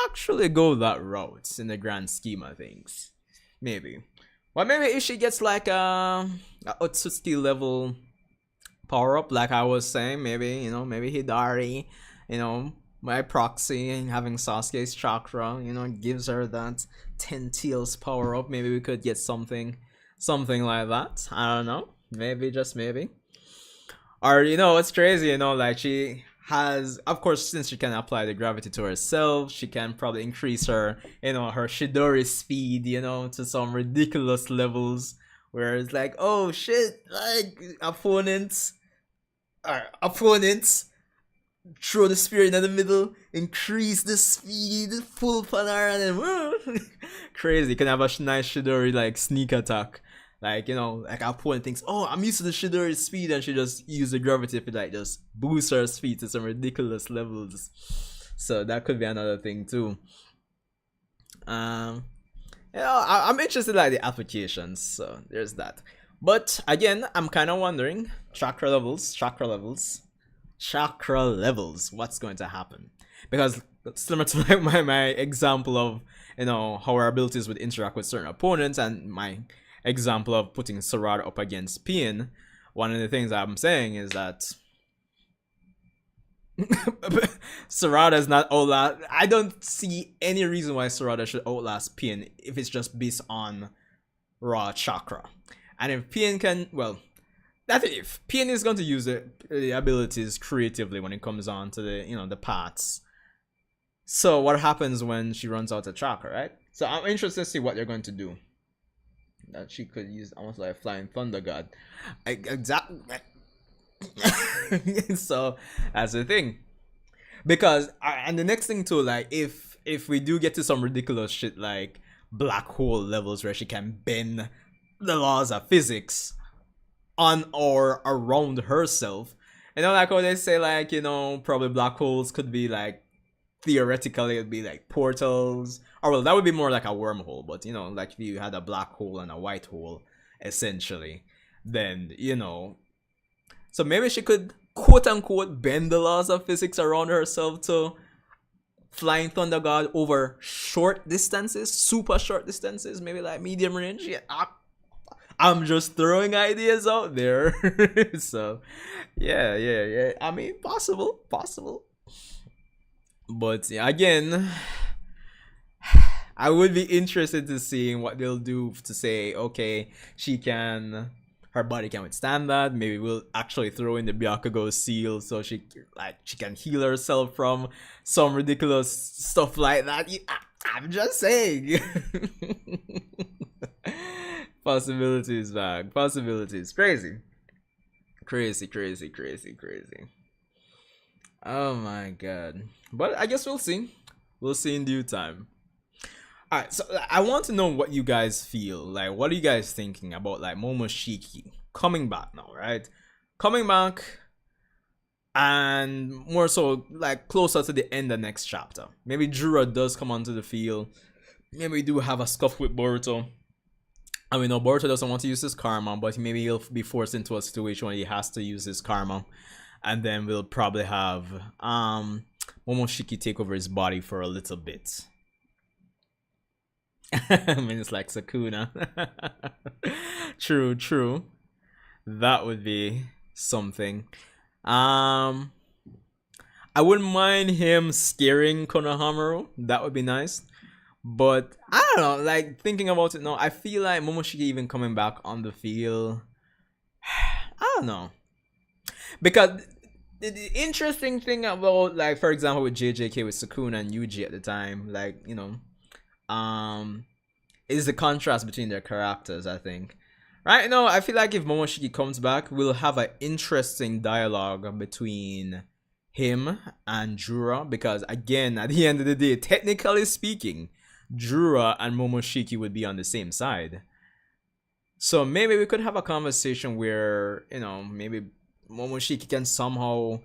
actually go that route in the grand scheme of things, maybe. Well, maybe if she gets like a Otsutsuki level power up, like I was saying, maybe maybe Hidari, by proxy, and having Sasuke's chakra, gives her that 10 tails power up. Maybe we could get something like that. I don't know. Maybe, just maybe. Or what's crazy, like she has, of course, since she can apply the gravity to herself, she can probably increase her her Shidori speed, to some ridiculous levels where it's like, oh shit, like opponents throw the spear in the middle, increase the speed, full panara, and then crazy. You can have a nice Shidori like sneak attack. Like, like our opponent thinks, oh, I'm used to the Shidori speed, and she just use the gravity to like just boost her speed to some ridiculous levels. So that could be another thing too. I'm interested in like the applications, so there's that. But again, I'm kind of wondering chakra levels, what's going to happen? Because similar to like my example of how our abilities would interact with certain opponents, and my example of putting Sarada up against Pain, one of the things I'm saying is that Sarada is not outlast. I don't see any reason why Sarada should outlast Pain if it's just based on raw chakra. And if Pain can, well, that's if Pain is going to use the abilities creatively when it comes on to the the paths. So what happens when she runs out of chakra, right? So I'm interested to see what they're going to do. That she could use almost like a flying thunder god. Exactly. So that's the thing. Because and the next thing too, like if we do get to some ridiculous shit like black hole levels where she can bend the laws of physics on or around herself, like how they say, like, probably black holes could be like, theoretically it'd be like portals, or well, that would be more like a wormhole, but like if you had a black hole and a white hole essentially, then so maybe she could quote unquote bend the laws of physics around herself to flying thunder god over short distances, super short distances, maybe like medium range. Yeah, I'm just throwing ideas out there. So yeah, I mean, possible, but yeah, again, I would be interested to seeing what they'll do to say, okay, her body can withstand that. Maybe we'll actually throw in the Byakugo seal so she can heal herself from some ridiculous stuff like that. I'm just saying. Possibilities, man. Possibilities. Crazy. Crazy. Oh my god. But I guess we'll see. We'll see in due time. Alright, so I want to know what you guys feel. Like, what are you guys thinking about, like, Momoshiki coming back now, right? Coming back, and more so, like, closer to the end of next chapter. Maybe Jura does come onto the field. Maybe we do have a scuff with Boruto. I mean, no, Boruto doesn't want to use his karma, but maybe he'll be forced into a situation where he has to use his karma. And then we'll probably have Momoshiki take over his body for a little bit. I mean, it's like Sakuna. True. That would be something. I wouldn't mind him scaring Konohamaru. That would be nice. But I don't know, like, thinking about it now, I feel like Momoshiki even coming back on the field, I don't know. Because the interesting thing about, like, for example, with JJK, with Sukuna and Yuji at the time, like, is the contrast between their characters, I think. Right now, I feel like if Momoshiki comes back, we'll have an interesting dialogue between him and Jura, because again, at the end of the day, technically speaking, Jura and Momoshiki would be on the same side. So maybe we could have a conversation where, maybe Momoshiki can somehow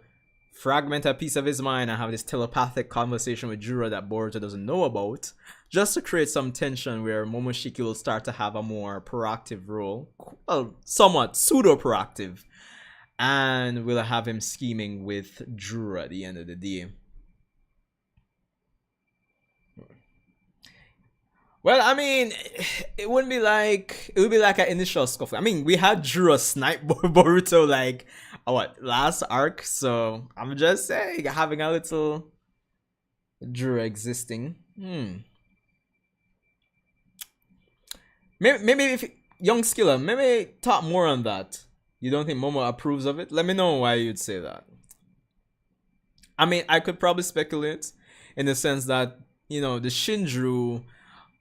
fragment a piece of his mind and have this telepathic conversation with Jura that Boruto doesn't know about, just to create some tension where Momoshiki will start to have a more proactive role, well, somewhat pseudo-proactive, and we'll have him scheming with Jura at the end of the day. Well, I mean, it would be like an initial scuffle. I mean, we had Jura snipe Boruto like last arc, so I'm just saying, having a little Jura existing. Maybe if young Skiller, maybe talk more on that. You don't think Momo approves of it? Let me know why you'd say that. I mean, I could probably speculate in the sense that, the Shinjuru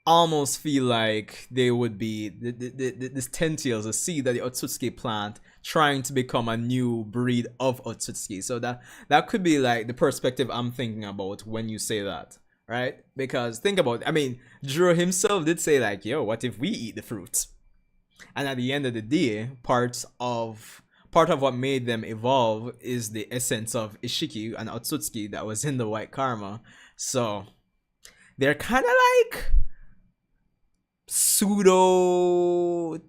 almost feel like they would be this Tentails, a seed that the Otsutsuki plant, trying to become a new breed of Otsutsuki. So that could be like the perspective I'm thinking about when you say that, right? Because think about it. I mean, Juro himself did say like, yo, what if we eat the fruits? And at the end of the day, part of what made them evolve is the essence of Ishiki and Otsutsuki that was in the white karma. So they're kind of like pseudo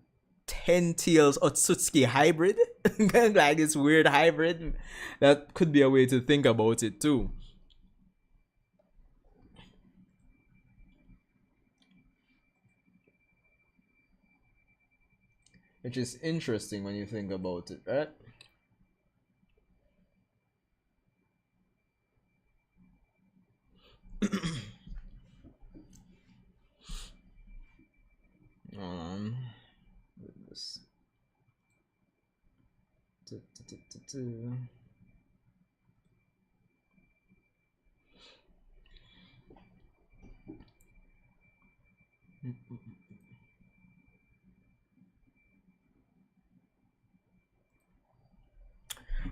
Tentails Otsutsuki hybrid. Like this weird hybrid. That could be a way to think about it too. Which is interesting when you think about it, right? This.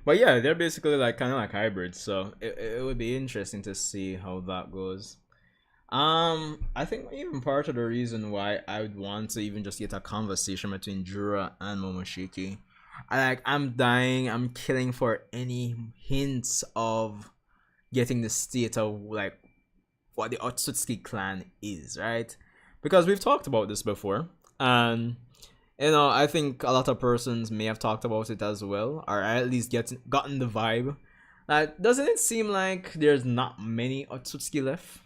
But yeah, they're basically like kind of like hybrids, so it would be interesting to see how that goes. I think even part of the reason why I would want to even just get a conversation between Jura and Momoshiki, I'm dying, I'm killing for any hints of getting the state of like what the Otsutsuki clan is, right? Because we've talked about this before, and I think a lot of persons may have talked about it as well, or at least gotten the vibe. Like, doesn't it seem like there's not many Otsutsuki left?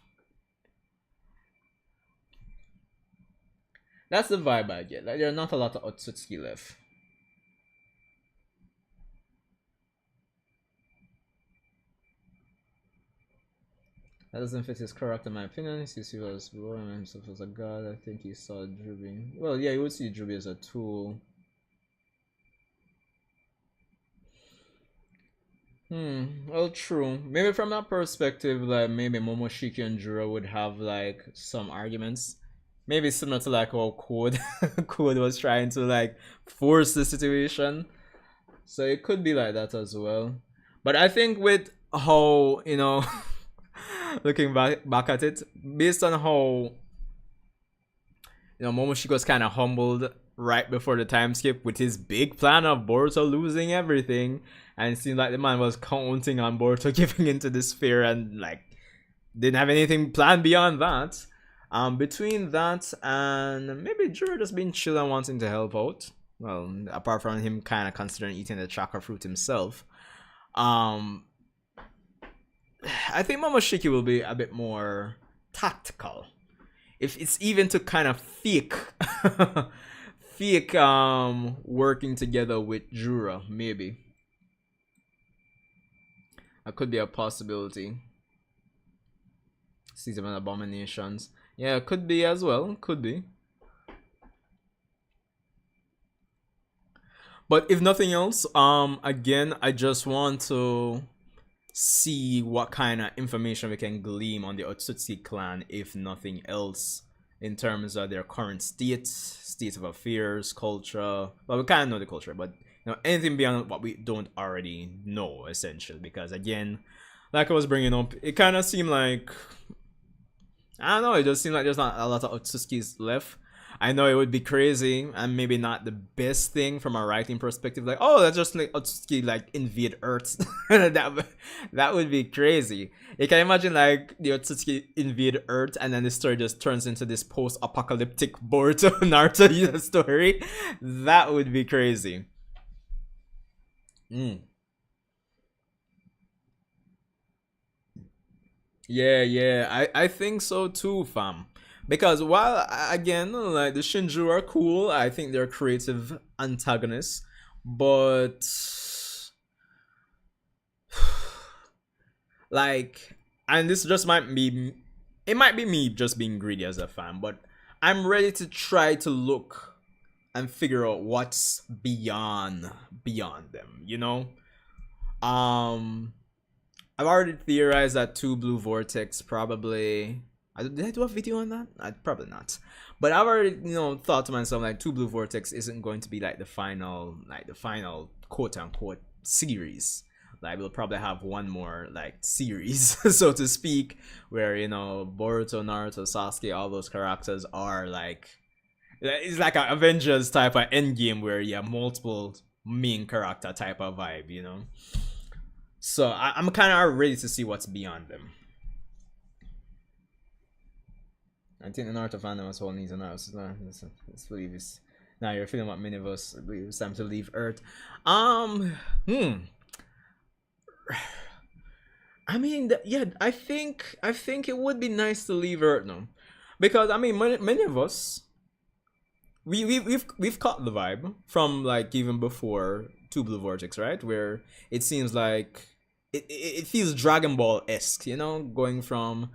That's the vibe I get. Like, there are not a lot of Otsutsuki left. That doesn't fit his character, in my opinion. He sees people as himself as a god. I think he saw Druby. Well, yeah, you would see Druby as a tool. Well, true. Maybe from that perspective, like maybe Momoshiki and Juro would have like some arguments. Maybe similar to like how Code Code was trying to like force the situation. So it could be like that as well. But I think with how, looking back at it, based on how Momoshiki was kind of humbled right before the time skip with his big plan of Boruto losing everything, and it seemed like the man was counting on Boruto giving into this fear and like didn't have anything planned beyond that. Between that and maybe Juro just being chill and wanting to help out. Well, apart from him kind of considering eating the chakra fruit himself, I think Momoshiki will be a bit more tactical. If it's even to kind of fake fake working together with Jura, maybe. That could be a possibility. Season of Abominations. Yeah, could be as well. Could be. But if nothing else, again, I just want to see what kind of information we can glean on the Otsutsuki clan, if nothing else, in terms of their current state of affairs, culture. Well, we kind of know the culture, but anything beyond what we don't already know, essentially. Because again, like I was bringing up, it kind of seemed like, I don't know, it just seemed like there's not a lot of Otsutsukis left. I know it would be crazy and maybe not the best thing from a writing perspective. Like, oh, that's just like Otsutsuki like invade Earth. that would be crazy. You can imagine like the Otsutsuki invade Earth and then the story just turns into this post-apocalyptic Boruto Naruto story. That would be crazy. Yeah, I think so too, fam. Because while again, like the Shinju are cool, I think they're creative antagonists, but like, and this just might be, it might be me just being greedy as a fan, but I'm ready to try to look and figure out what's beyond them. Um, I've already theorized that Two Blue Vortex probably. Did I do a video on that? Probably not. But I've already, thought to myself like Two Blue Vortex isn't going to be like the final quote unquote series. Like we'll probably have one more like series, so to speak, where Boruto, Naruto, Sasuke, all those characters are like, it's like an Avengers type of endgame where you have multiple main character type of vibe. So I'm kind of ready to see what's beyond them. I think the Naruto fandom as whole needs a nurse. Let's believe it's now you're feeling what many of us believe it's time to leave Earth. I mean, yeah, I think it would be nice to leave Earth now, because I mean, many of us, we've caught the vibe from like even before Two Blue Vortex, right? Where it seems like it feels Dragon Ball esque, going from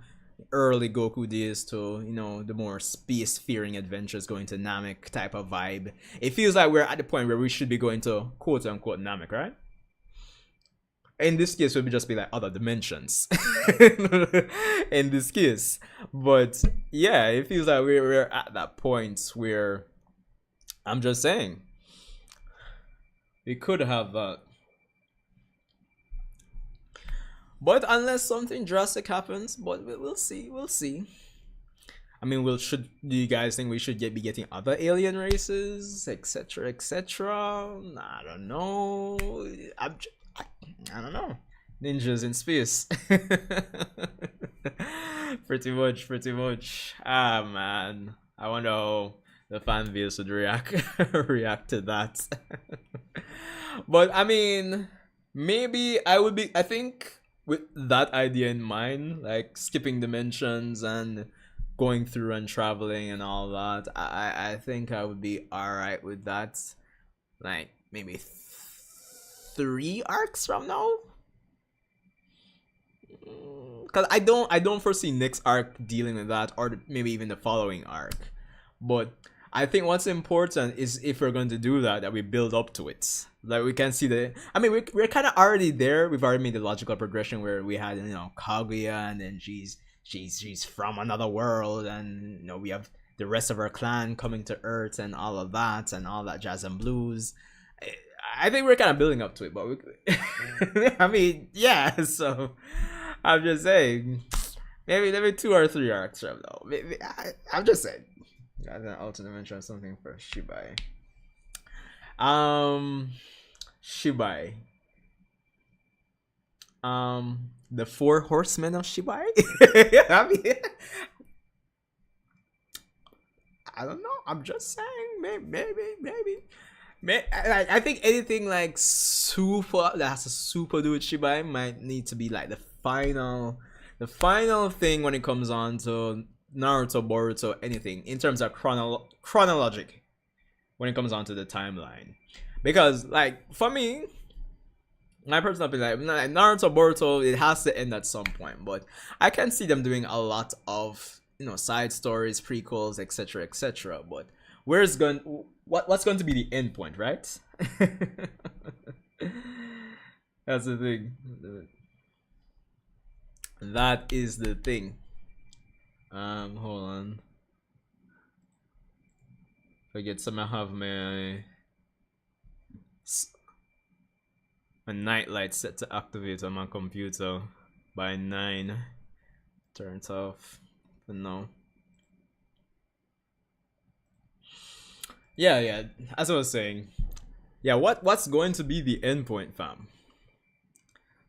early Goku days to the more space-fearing adventures going to Namek type of vibe. It feels like we're at the point where we should be going to quote-unquote Namek, right? In this case, it would just be like other dimensions. In this case, but yeah, it feels like we're at that point where I'm just saying we could have that. But unless something drastic happens, but we'll see. We'll see. I mean, do you guys think we should be getting other alien races, etc., etc.? I don't know. I don't know. Ninjas in space. Pretty much, pretty much. Ah man, I wonder how the fan base would react to that. But I mean, maybe I would be. I think with that idea in mind, like skipping dimensions and going through and traveling and all that, I think I would be alright with that. Like maybe 3 arcs from now. Because I don't foresee next arc dealing with that, or maybe even the following arc. But I think what's important is, if we're going to do that, that we build up to it. Like we can see the. I mean, we're kind of already there. We've already made the logical progression where we had, Kaguya, and then she's from another world, and we have the rest of our clan coming to Earth and all of that jazz and blues. I think we're kind of building up to it, but I mean, yeah. So I'm just saying, maybe 2 or 3 arcs from now. I'm just saying. That's an alternate dimension, something for Shibai. Shibai. The 4 horsemen of Shibai. I mean, I don't know. I'm just saying, maybe. I think anything like super that has to super do with Shibai might need to be like the final thing when it comes on to Naruto, Boruto, anything in terms of chronologic when it comes on to the timeline. Because like for me, my personal opinion, like Naruto, Boruto, it has to end at some point. But I can see them doing a lot of side stories, prequels, etc. But what's going to be the end point, right? That's the thing. That is the thing. Hold on. Forget some. I have my nightlight set to activate on my computer by 9. Turns off for now. Yeah. As I was saying, yeah. What's going to be the end point, fam?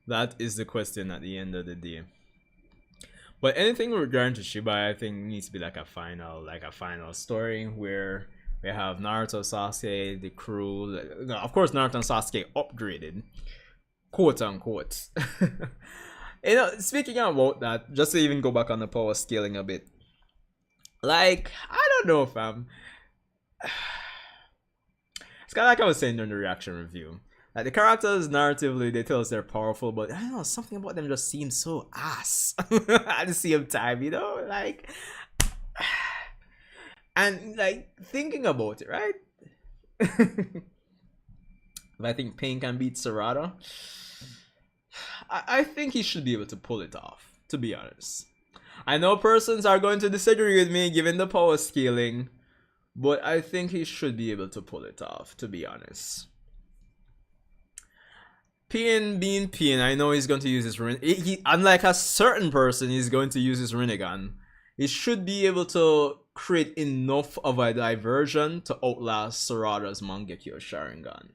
That is the question at the end of the day. But anything regarding to Shibai, I think needs to be like a final story where we have Naruto, Sasuke, the crew. Of course, Naruto and Sasuke upgraded, quote unquote. Speaking about that, just to even go back on the power scaling a bit, like I don't know, fam. It's kind of like I was saying during the reaction review. Like the characters narratively, they tell us they're powerful, but I don't know, something about them just seems so ass at the same time, like. And like thinking about it, right? If I think Pain can beat Sarada, I think he should be able to pull it off, to be honest. I know persons are going to disagree with me given the power scaling, but I think he should be able to pull it off, to be honest. Pain being Pain, I know he's going to use his he unlike a certain person, he's going to use his Rinnegan. He should be able to create enough of a diversion to outlast Sarada's Mangekyo Sharingan.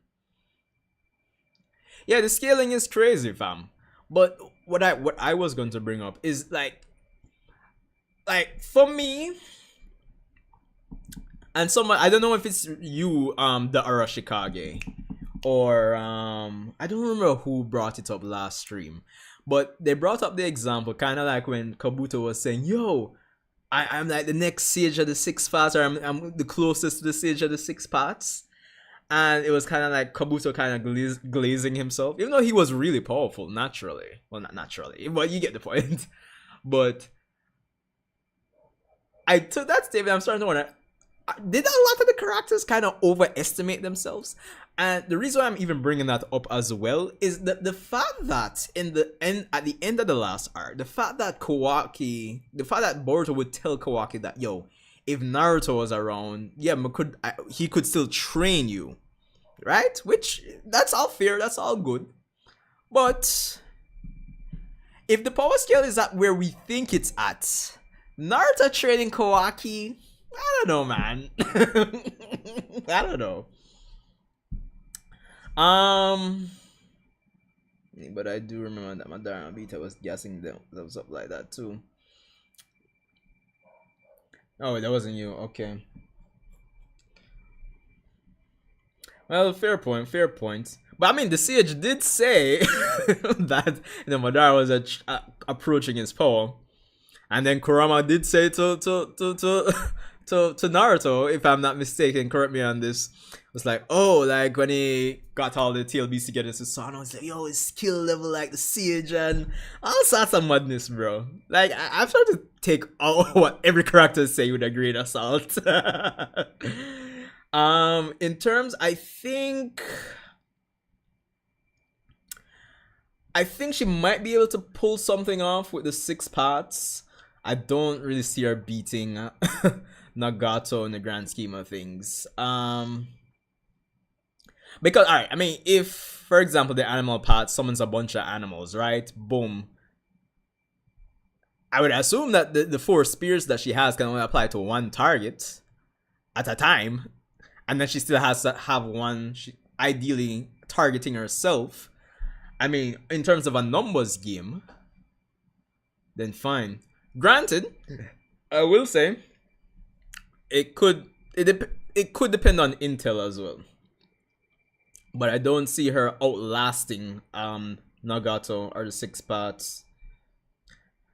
Yeah, the scaling is crazy, fam. But what I was going to bring up is like for me, and someone, I don't know if it's you, the Arashikage, or I don't remember who brought it up last stream, but they brought up the example kind of like when Kabuto was saying, yo, I'm like the next sage of the 6 paths, or I'm the closest to the sage of the 6 paths. And it was kind of like Kabuto kind of glazing himself, even though he was really powerful naturally. Well, not naturally, but you get the point. But I took that statement, I'm starting to wonder, did a lot of the characters kind of overestimate themselves? And the reason why I'm even bringing that up as well is that the fact that at the end of the last arc, the fact that Boruto would tell Kawaki that, yo, if Naruto was around, yeah, he could still train you, right? Which, that's all fair, that's all good. But if the power scale is at where we think it's at, Naruto training Kawaki, I don't know, man. I don't know. But I do remember that Madara and Beta was gassing them up like that too. Oh, that wasn't you. Okay. Well, fair point. Fair point. But I mean, the sage did say that Madara was approaching his power, and then Kurama did say to Naruto, if I'm not mistaken, correct me on this. Was like, oh, like when he got all the TLBs together, so Susanoo was like, yo, his skill level like the sage and all sorts of madness, bro. Like I'm trying to take all what every character say with a grain of salt. In terms, I think she might be able to pull something off with the 6 parts. I don't really see her beating Nagato in the grand scheme of things. Because, alright, I mean, if, for example, the animal part summons a bunch of animals, right? Boom. I would assume that the 4 spears that she has can only apply to one target at a time. And then she still has to have one, ideally targeting herself. I mean, in terms of a numbers game, then fine. Granted, I will say, it could depend on intel as well. But I don't see her outlasting Nagato or the 6 parts.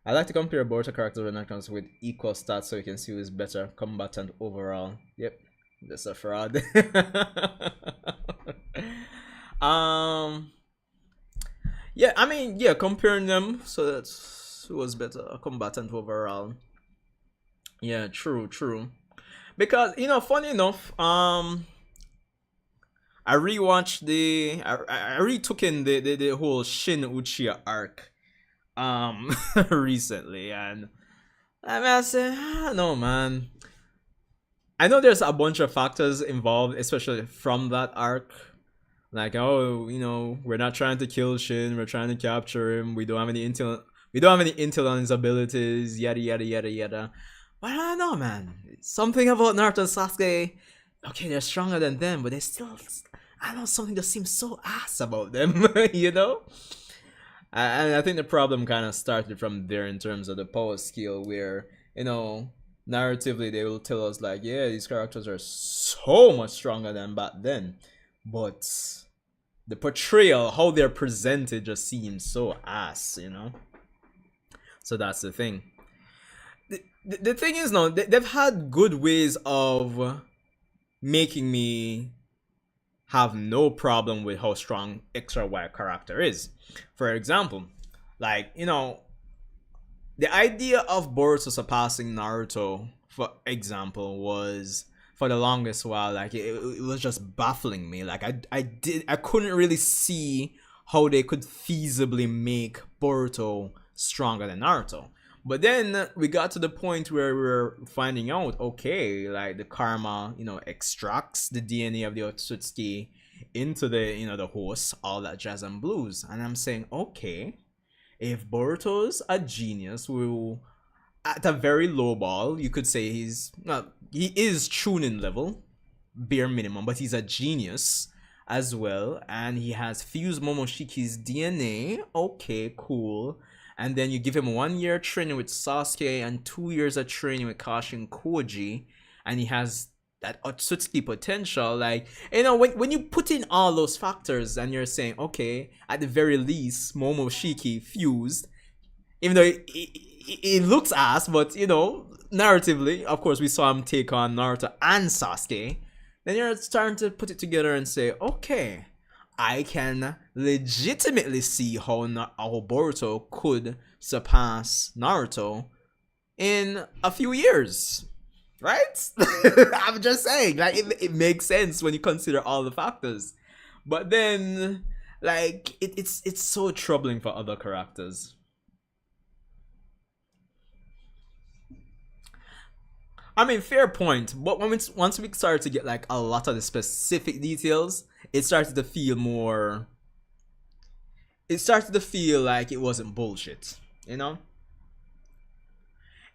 I like to compare Boruto characters and actors with equal stats so you can see who is better combatant overall. Yep, that's a fraud. Yeah, I mean, yeah, comparing them, so that's who was better combatant overall. Yeah, true. Because, funny enough, I rewatched I retook in the whole Shin Uchiha arc recently, and I said, no, man. I know there's a bunch of factors involved, especially from that arc. Like, oh, we're not trying to kill Shin, we're trying to capture him. We don't have any intel on his abilities, yada yada yada yada. But I don't know, man. Something about Naruto and Sasuke. Okay, they're stronger than them, but they still, I don't know, something just seems so ass about them, And I think the problem kind of started from there in terms of the power scale, where, narratively they will tell us like, yeah, these characters are so much stronger than back then, but the portrayal, how they're presented, just seems so ass, So that's the thing. The thing is, no, they've had good ways of making me have no problem with how strong X or Y character is. For example, like, the idea of Boruto surpassing Naruto, for example, was for the longest while, like, it was just baffling me. Like, I couldn't really see how they could feasibly make Boruto stronger than Naruto. But then we got to the point where we were finding out, okay, like the karma, extracts the DNA of the Otsutsuki into the, the host, all that jazz and blues. And I'm saying, okay, if Boruto's a genius, who at a very low ball, you could say he is Chunin level, bare minimum, but he's a genius as well. And he has fused Momoshiki's DNA. Okay, cool. And then you give him 1 year training with Sasuke and 2 years of training with Kashin Koji, and he has that Otsutsuki potential. Like, when you put in all those factors and you're saying, okay, at the very least, Momoshiki fused, even though it looks ass, but narratively, of course, we saw him take on Naruto and Sasuke. Then you're starting to put it together and say, okay, I can legitimately see how Boruto could surpass Naruto in a few years, right? I'm just saying, like, it makes sense when you consider all the factors. But then, like, it's so troubling for other characters. I mean, fair point. But once we started to get like a lot of the specific details, it started to feel more. it started to feel like it wasn't bullshit. You know,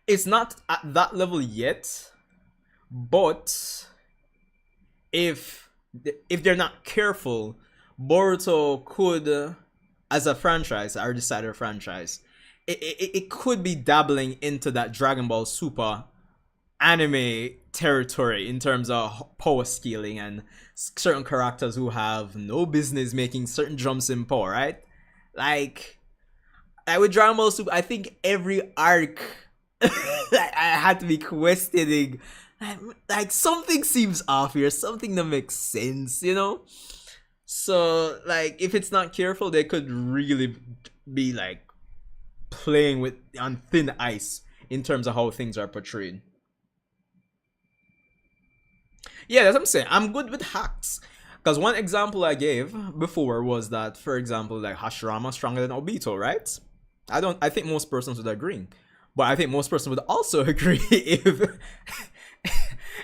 it's not at that level yet, but if if they're not careful, Boruto could, as a franchise, I already decided a franchise, it could be dabbling into that Dragon Ball Super anime territory in terms of power scaling and certain characters who have no business making certain jumps in power, right? Like, like with Dragon Ball Super, I think every arc I had to be questioning. Like something seems off here, something that makes sense, you know? So, like, if it's not careful, they could really be like playing with on thin ice in terms of how things are portrayed. Yeah, that's what I'm saying. I'm good with hacks. Because one example I gave before was that, for example, like Hashirama stronger than Obito, right? I think most persons would agree. But I think most persons would also agree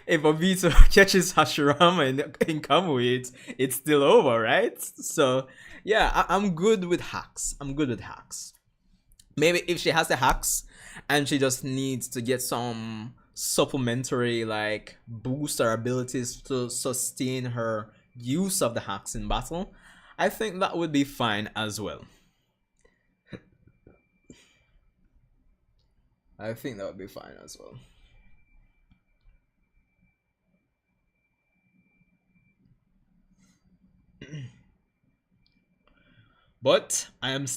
if Obito catches Hashirama in Kamui, it's still over, right? So yeah, I'm good with hacks. I'm good with hacks. Maybe if she has the hacks and she just needs to get some supplementary like boost her abilities to sustain her use of the hacks in battle, I think that would be fine as well. I think that would be fine as well. But I'm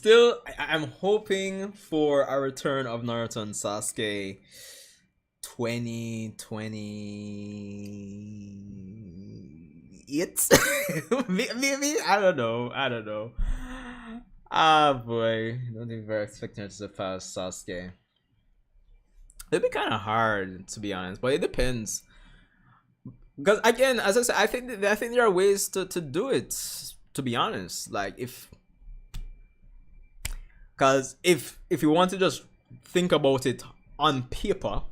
hoping for a return of Naruto and Sasuke 2028. Maybe, I don't know. Ah boy, don't think we're expecting it to surpass Sasuke. It'd be kind of hard to be honest, but it depends. Because again, as I said, I think there are ways to do it. To be honest, like if you want to just think about it on paper,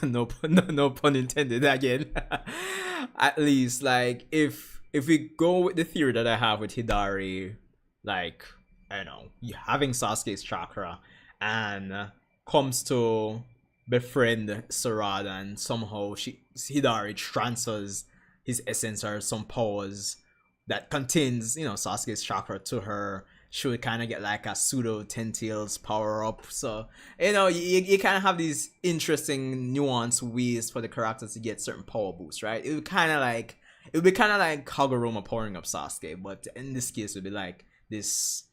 no pun intended again. At least like if we go with the theory that I have with Hidari, like I don't know, having Sasuke's chakra and comes to befriend Sarada and somehow Hidari transfers his essence or some powers that contains, Sasuke's chakra to her, she would kind of get like a pseudo Ten Tails power up. So, you kind of have these interesting nuanced ways for the characters to get certain power boosts, right? It would be kind of like Kaguruma powering up Sasuke, but in this case, it would be like this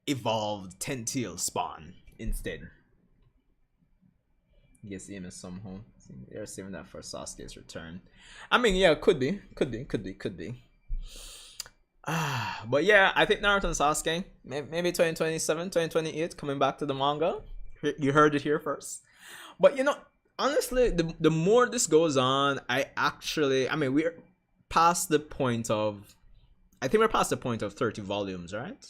evolved Ten Tails spawn instead. Gets the MS somehow. They're saving that for Sasuke's return. I mean, yeah, could be. But yeah, I think Naruto and Sasuke, maybe 2027, 2028, coming back to the manga. You heard it here first. But honestly, the more this goes on, we're past the point of, I think we're past the point of 30 volumes, right?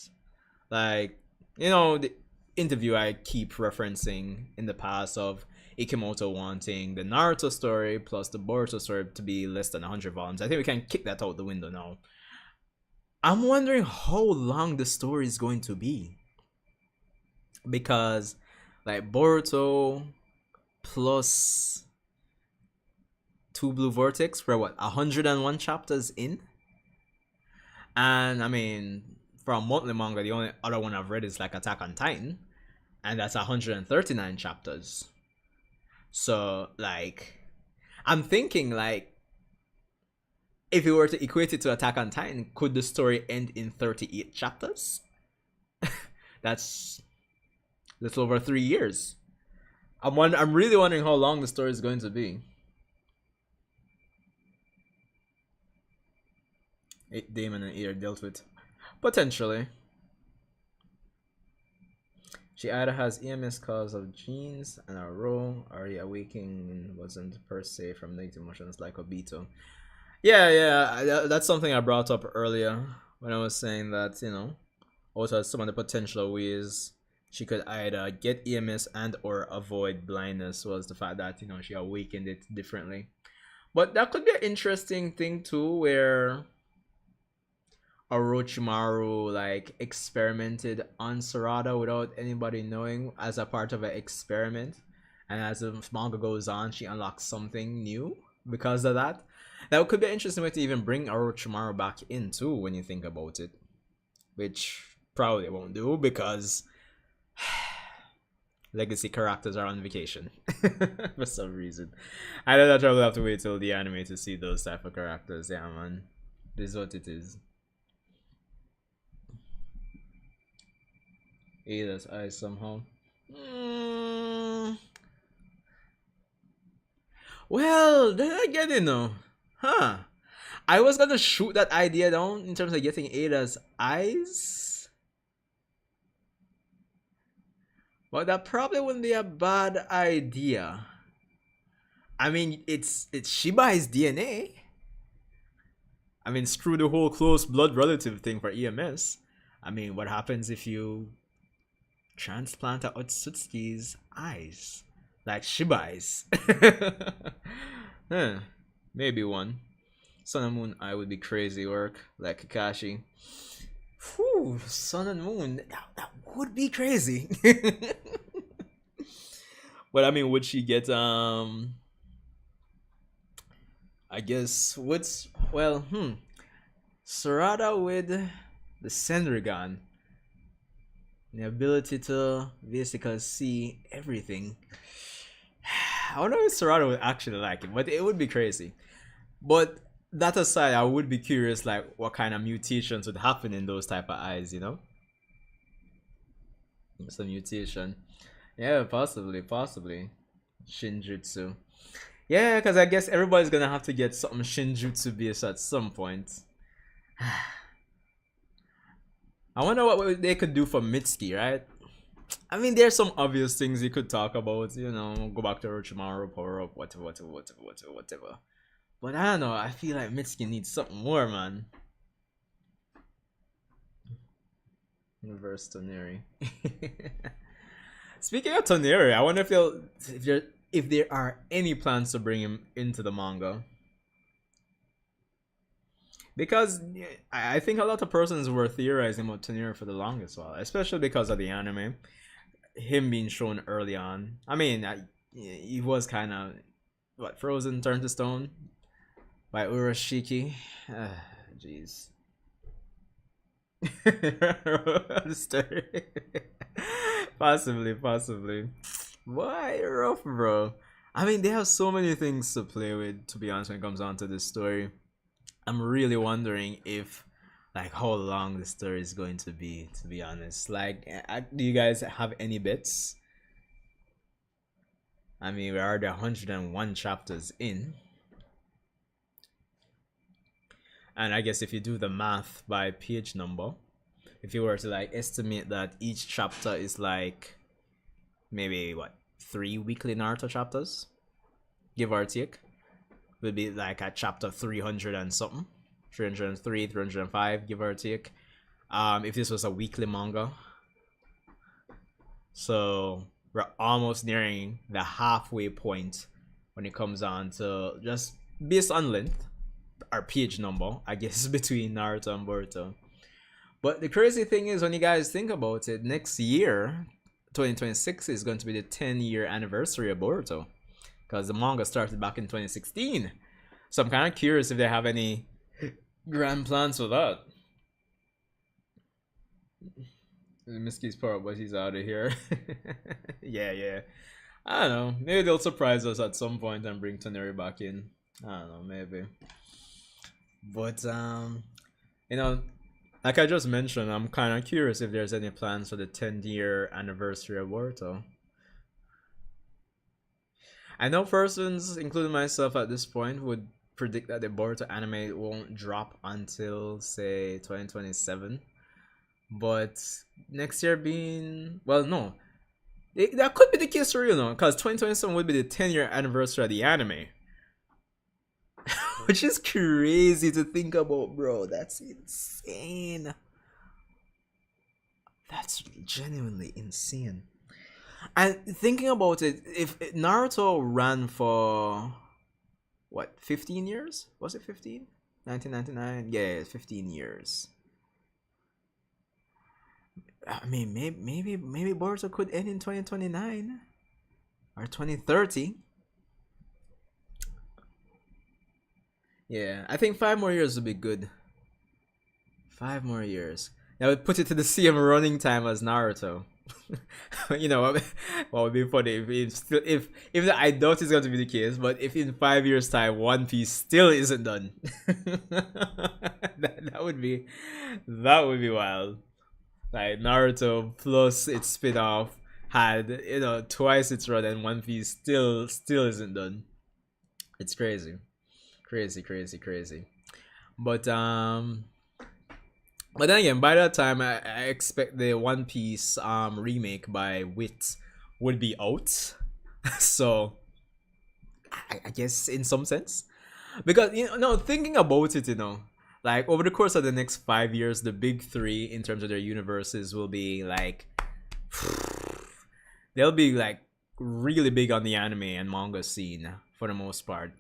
Like, the interview I keep referencing in the past of Ikemoto wanting the Naruto story plus the Boruto story to be less than 100 volumes. I think we can kick that out the window now. I'm wondering how long the story is going to be. Because, like, Boruto plus 2 Blue Vortex, we're 101 chapters in? And, I mean, for a monthly manga, the only other one I've read is, like, Attack on Titan. And that's 139 chapters. So, like, I'm thinking, like, if you were to equate it to Attack on Titan, could the story end in 38 chapters? That's a little over 3 years. I'm really wondering how long the story is going to be. Damon and Ear dealt with. Potentially. She either has EMS cause of genes and a role, or the awakening wasn't per se from negative emotions like Obito. Yeah, that's something I brought up earlier when I was saying that, also some of the potential ways she could either get EMS and or avoid blindness was the fact that, she awakened it differently. But that could be an interesting thing too, where Orochimaru like experimented on Sarada without anybody knowing as a part of an experiment, and as the manga goes on, she unlocks something new because of that. That could be an interesting way to even bring Orochimaru back in too when you think about it, which probably won't do because legacy characters are on vacation for some reason. I know that I will have to wait till the anime to see those type of characters. Yeah, man, this is what it is. Ada's eyes somehow. Well, then again, huh? I was gonna shoot that idea down in terms of getting Ada's eyes, but that probably wouldn't be a bad idea. I mean, it's Shibai's DNA. I mean, screw the whole close blood relative thing for EMS. I mean, what happens if you transplant a Otsutsuki's eyes? Like Shibai's. Huh, maybe one. Sun and Moon eye would be crazy work, like Kakashi. Whew, Sun and Moon, that would be crazy. But I mean, would she get I guess what's Sarada with the Senrigan, the ability to basically see everything. I wonder if Sarada would actually like it, but it would be crazy. But that aside, I would be curious, like what kind of mutations would happen in those type of eyes, Some mutation. Yeah, possibly. Shinjutsu. Yeah, because I guess everybody's gonna have to get something Shinjutsu based at some point. I wonder what they could do for Mitsuki, right? I mean, there's some obvious things you could talk about, go back to Orochimaru, power up, whatever. But I don't know, I feel like Mitsuki needs something more, man. Reverse Toneri. Speaking of Toneri, I wonder if there are any plans to bring him into the manga. Because I think a lot of persons were theorizing about Toneri for the longest while, especially because of the anime. Him being shown early on. I mean, he was kind of, frozen, turned to stone by Urashiki. Jeez. Possibly. Why rough, bro? I mean, they have so many things to play with, to be honest, when it comes down to this story. I'm really wondering if, how long the story is going to be honest. Do you guys have any bets? I mean, we are already 101 chapters in. And I guess if you do the math by page number, if you were to estimate that each chapter is maybe 3 weekly Naruto chapters, give or take, would be at chapter 300 and something, 303, 305, give or take. If this was a weekly manga, so we're almost nearing the halfway point when it comes on to just based on length or page number, I guess, between Naruto and Boruto. But the crazy thing is, when you guys think about it, next year 2026 is going to be the 10-year anniversary of Boruto, because the manga started back in 2016. So I'm kind of curious if they have any grand plans for that. Mitsuki's power, but he's out of here. Yeah. I don't know. Maybe they'll surprise us at some point and bring Toneri back in. I don't know, maybe. But like I just mentioned, I'm kind of curious if there's any plans for the 10-year anniversary of Boruto. I know persons, including myself at this point, would predict that the Boruto anime won't drop until, say, 2027. But next year being... Well, no. That could be the case for real, because 2027 would be the 10-year anniversary of the anime. Which is crazy to think about, bro. That's insane. That's genuinely insane. And thinking about it, if Naruto ran for 15 years? Was it 15? 1999? Yeah, 15 years. I mean, maybe Boruto could end in 2029 or 2030. Yeah, I think 5 more years would be good. 5 more years. That would put it to the same running time as Naruto. You know what would be funny if I doubt it's going to be the case, but if in 5 years time One Piece still isn't done, that would be wild. Like Naruto plus its spin-off had twice its run and One Piece still isn't done. It's crazy, crazy, crazy, crazy. But but then again, by that time, I expect the One Piece remake by Wit would be out. So I guess in some sense, because no, thinking about it, like over the course of the next 5 years, the big three in terms of their universes will be like they'll be like really big on the anime and manga scene for the most part.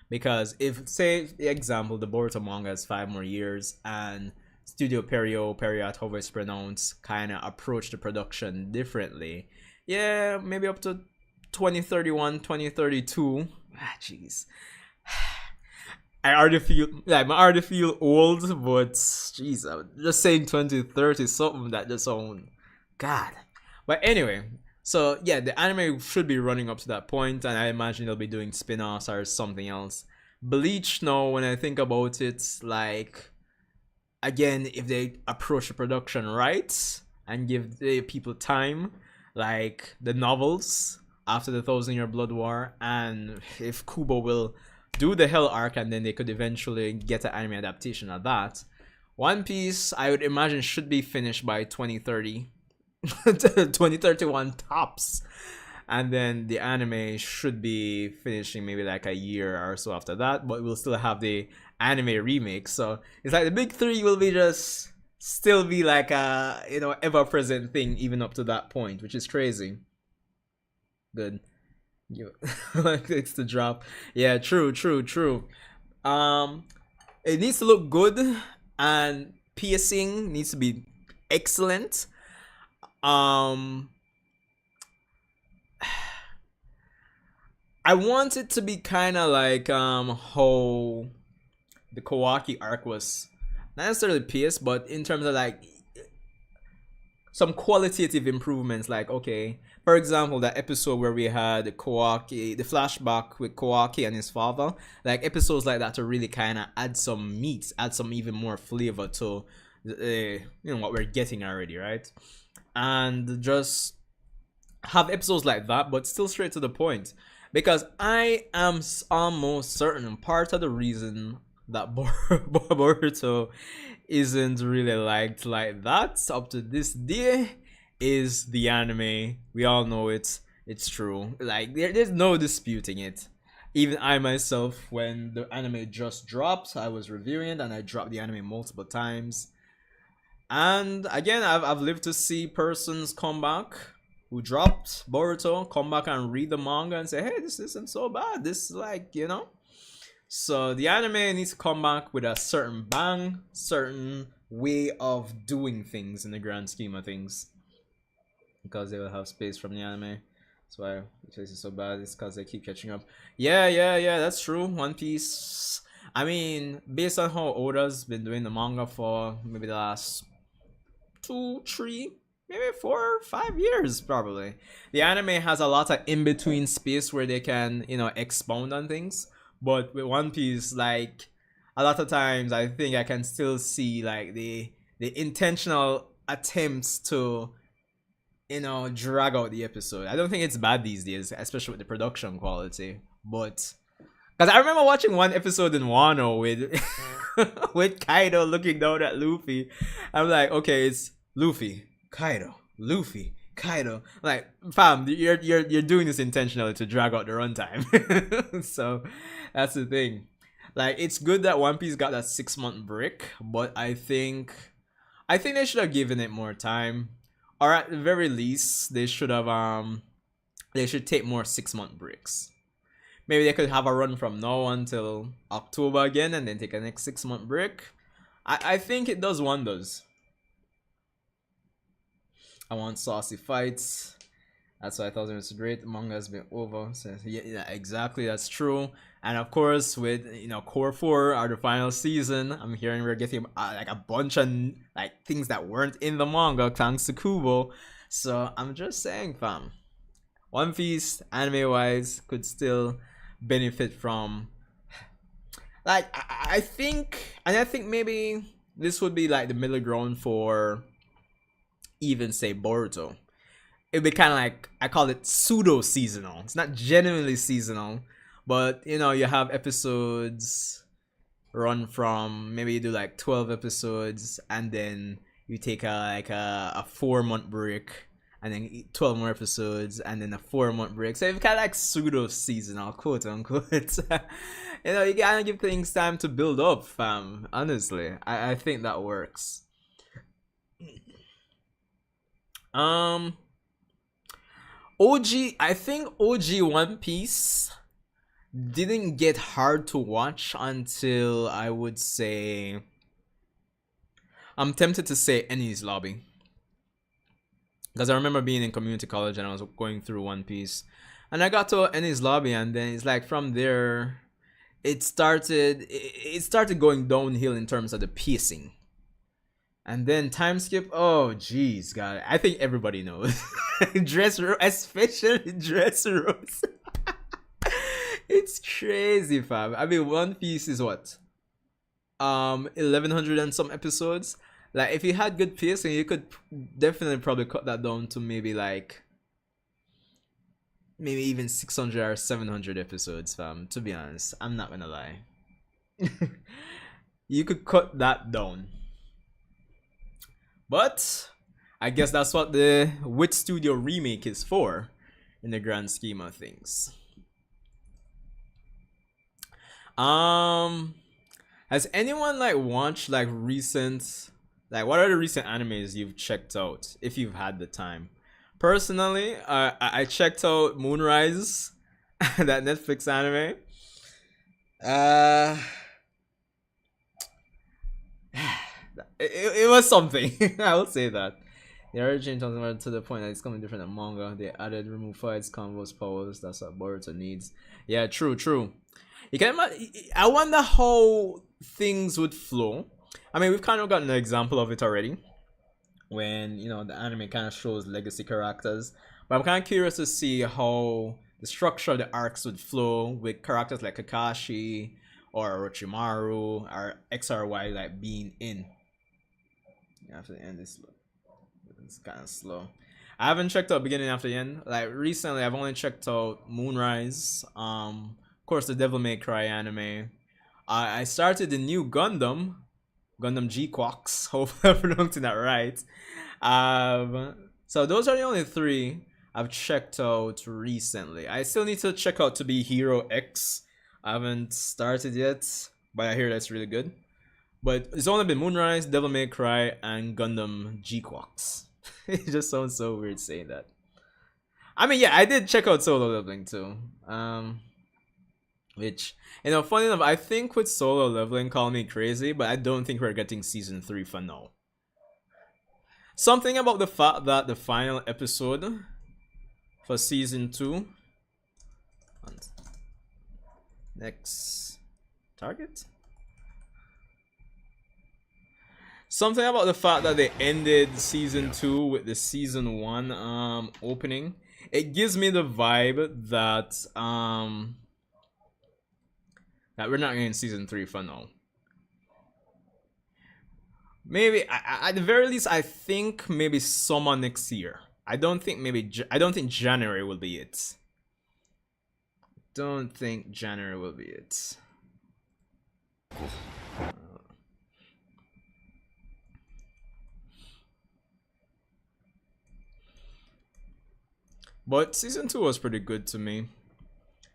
Because if, say, example, the Boruto manga has 5 more years and Studio Period, however it's pronounced, kind of approach the production differently. Yeah, maybe up to 2031, 2032. Ah, jeez. I already feel old, but jeez, I'm just saying 2030 something that just sound God. But anyway, so yeah, the anime should be running up to that point, and I imagine they'll be doing spin-offs or something else. Bleach, no, when I think about it, like again, if they approach the production right and give the people time, like the novels after the Thousand Year Blood War, and if Kubo will do the Hell arc and then they could eventually get an anime adaptation of that, One Piece, I would imagine, should be finished by 2030, 2031 tops. And then the anime should be finishing maybe like a year or so after that, but we'll still have the anime remake. So it's like the big three will be just still be like a ever present thing even up to that point, which is crazy. Good. You clicks to drop. Yeah, true, true, true. Um, it needs to look good, and piercing needs to be excellent. Um, I want it to be kind of like how the Kawaki arc was, not necessarily pierced, but in terms of like some qualitative improvements. Like, okay, for example, that episode where we had Kawaki, the flashback with Kawaki and his father, like episodes like that to really kind of add some meat, add some even more flavor to what we're getting already, right? And just have episodes like that, but still straight to the point. Because I am almost certain part of the reason that Boruto isn't really liked like that up to this day is the anime. We all know it. It's true. Like there's no disputing it. Even I myself, when the anime just dropped, I was reviewing it and I dropped the anime multiple times. And again, I've lived to see persons come back who dropped Boruto, come back and read the manga and say, hey, this isn't so bad. This is like, So the anime needs to come back with a certain bang, certain way of doing things in the grand scheme of things. Because they will have space from the anime. That's why the place is so bad. It's because they keep catching up. Yeah, that's true. One Piece. I mean, based on how Oda's been doing the manga for maybe the last 2, 3, maybe 4, 5 years, probably. The anime has a lot of in-between space where they can, expound on things. But with One Piece, like, a lot of times I think I can still see, like, the intentional attempts to, drag out the episode. I don't think it's bad these days, especially with the production quality. But, because I remember watching one episode in Wano with, with Kaido looking down at Luffy. I'm like, okay, it's Luffy, Kaido, Luffy, Kaido. Like, fam, you're doing this intentionally to drag out the runtime. So that's the thing. Like, it's good that One Piece got that 6-month break, but I think they should have given it more time, or at the very least, they should take more 6-month breaks. Maybe they could have a run from now until October again, and then take a next 6-month break. I think it does wonders. I want saucy fights. That's why I thought it was great. The manga has been over. So yeah, exactly, that's true. And of course, with Core 4 or the final season, I'm hearing we're getting like a bunch of like things that weren't in the manga thanks to Kubo. So I'm just saying, fam, One Piece anime wise could still benefit from like I think, and I think maybe this would be like the middle ground for even say Boruto. It'd be kind of like, I call it pseudo seasonal. It's not genuinely seasonal, but you have episodes run from, maybe you do like 12 episodes and then you take a 4 month break and then 12 more episodes and then a 4 month break. So it's kind of like pseudo seasonal, quote unquote. You gotta give things time to build up, fam. Honestly, I think that works. I think OG One Piece didn't get hard to watch until, I would say, I'm tempted to say Enies Lobby. Because I remember being in community college and I was going through One Piece. And I got to Enies Lobby and then it's like from there, it started going downhill in terms of the pacing. And then time skip, oh jeez, God, I think everybody knows. Dressrosa, especially Dressrosa. It's crazy, fam. I mean, One Piece is what? 1100 and some episodes. Like, if you had good pacing, you could definitely probably cut that down to maybe even 600 or 700 episodes, fam. To be honest, I'm not gonna lie. You could cut that down. But I guess that's what the Wit Studio remake is for, in the grand scheme of things. Has anyone watched recent, what are the recent animes you've checked out if you've had the time? Personally, I checked out Moonrise, that Netflix anime. It was something. I will say that. The origin to the point that it's coming different than manga. They added remove fights, combos, powers. That's what Boruto needs. Yeah, true. You can I wonder how things would flow. I mean, we've kind of gotten an example of it already, when the anime kind of shows legacy characters. But I'm kind of curious to see how the structure of the arcs would flow with characters like Kakashi or Orochimaru or X or Y being in. After the end is slow. It's kind of slow. I haven't checked out beginning after the end. Recently, I've only checked out Moonrise. Of course, the Devil May Cry anime. I started the new Gundam G-Quax. Hopefully, I'm pronouncing that right. So those are the only three I've checked out recently. I still need to check out To Be Hero X. I haven't started yet, but I hear that's really good. But it's only been Moonrise, Devil May Cry, and Gundam G-Quax. It just sounds so weird saying that. I mean, yeah, I did check out Solo Leveling too. Which, funny enough, I think with Solo Leveling, call me crazy, but I don't think we're getting season 3 for now. Something about the fact that the final episode for season 2. Next target. Something about the fact that they ended season 2 with the season 1 opening. It gives me the vibe that that we're not getting season 3 for now. Maybe at the very least, I think maybe summer next year. I don't think January will be it. Don't think January will be it. But season 2 was pretty good to me.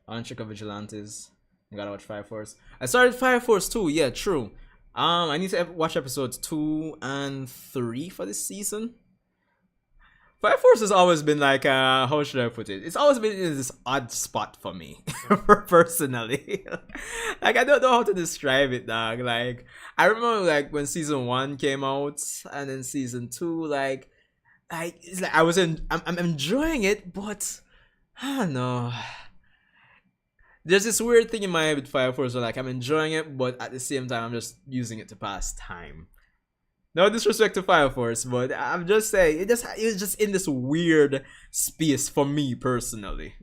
I want to check out Vigilantes. I gotta watch Fire Force. I started Fire Force 2, yeah, true. I need to watch episodes 2 and 3 for this season. Fire Force has always been how should I put it? It's always been in this odd spot for me, personally. I don't know how to describe it, dog. I remember when season 1 came out, and then season 2, it's like I was I'm enjoying it, but I don't know. There's this weird thing in my head with Fire Force where like I'm enjoying it, but at the same time I'm just using it to pass time. No disrespect to Fire Force, but I'm just saying it was just in this weird space for me personally.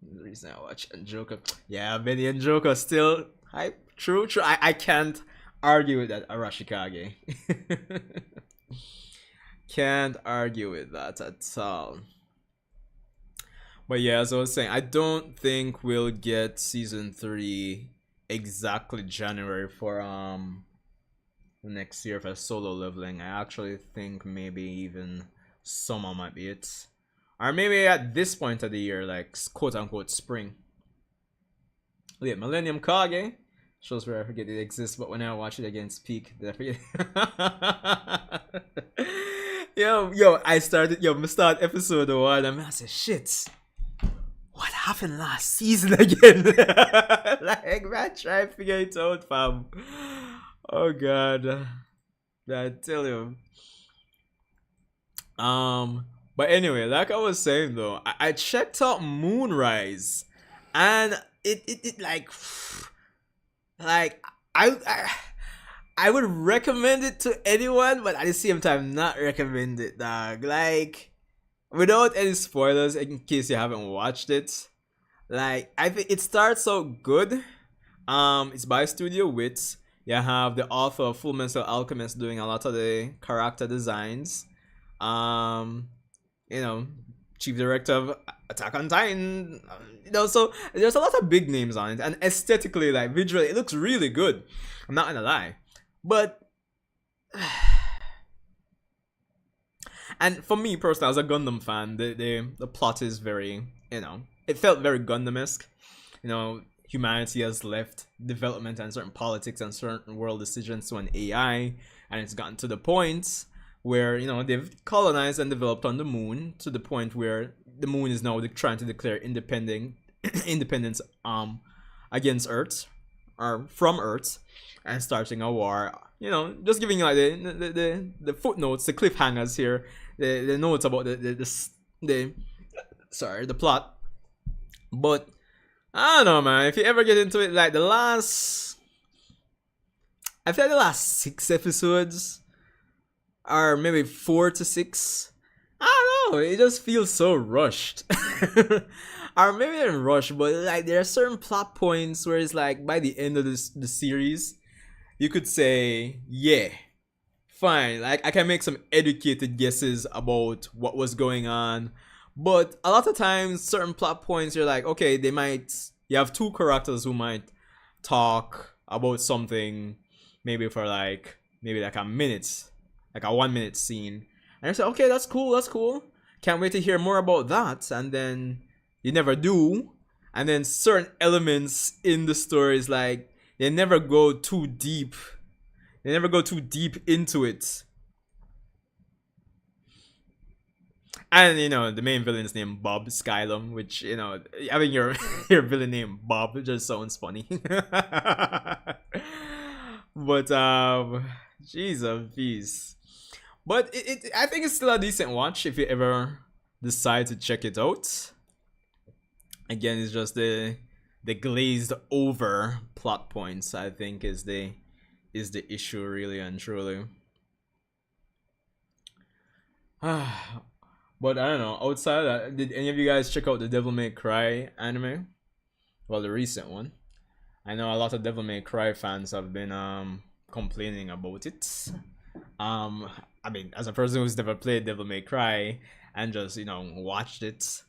The reason I watch Joker, yeah, Benny and Joker still hype. True, true. I can't argue with that, Arashikage. Can't argue with that at all. But yeah, as I was saying, I don't think we'll get season 3 exactly January for next year for solo leveling. I actually think maybe even summer might be it. Or maybe at this point of the year, like quote unquote spring. Yeah, Millennium Kage. Shows where I forget it exists, but when I watch it again, Peak, did I forget? Yo, I start episode 1, and I said, shit. What happened last season again? Like, man, try to figure it out, fam. Oh god. I tell you. But anyway, like I was saying though, I checked out Moonrise, and it like I would recommend it to anyone, but at the same time not recommend it, dog. Like, without any spoilers, in case you haven't watched it, like I think it starts out good. It's by Studio Wits. You have the author of Full Metal Alchemist doing a lot of the character designs. You know, chief director of Attack on Titan. So there's a lot of big names on it, and aesthetically, like visually, it looks really good. I'm not gonna lie, but and for me personally, as a Gundam fan, the plot is very, it felt very Gundam-esque. Humanity has left development and certain politics and certain world decisions to an AI, and it's gotten to the point where they've colonized and developed on the moon to the point where the moon is now trying to declare independence against Earth or from Earth and starting a war. Just giving you like the footnotes, the cliffhangers here, the notes about the plot. But I don't know, man. If you ever get into it, like I feel like the last 6 episodes, or maybe 4 to 6, I don't know. It just feels so rushed. Or maybe not rushed, but like there are certain plot points where it's like by the end of the series, you could say, yeah, fine. Like I can make some educated guesses about what was going on. But a lot of times, certain plot points, you're like, okay, you have 2 characters who might talk about something maybe for maybe a minute, like a 1-minute scene. And you say, okay, that's cool. Can't wait to hear more about that. And then you never do. And then certain elements in the stories, like, they never go too deep. They never go too deep into it. And the main villain is named Bob Skylum, which having your your villain named Bob just sounds funny. But jeez of peace. But I think it's still a decent watch if you ever decide to check it out. Again, it's just the glazed over plot points, I think, is the issue, really and truly. But I don't know, outside of that, did any of you guys check out the Devil May Cry anime? Well, the recent one. I know a lot of Devil May Cry fans have been complaining about it. I mean, as a person who's never played Devil May Cry and just watched it,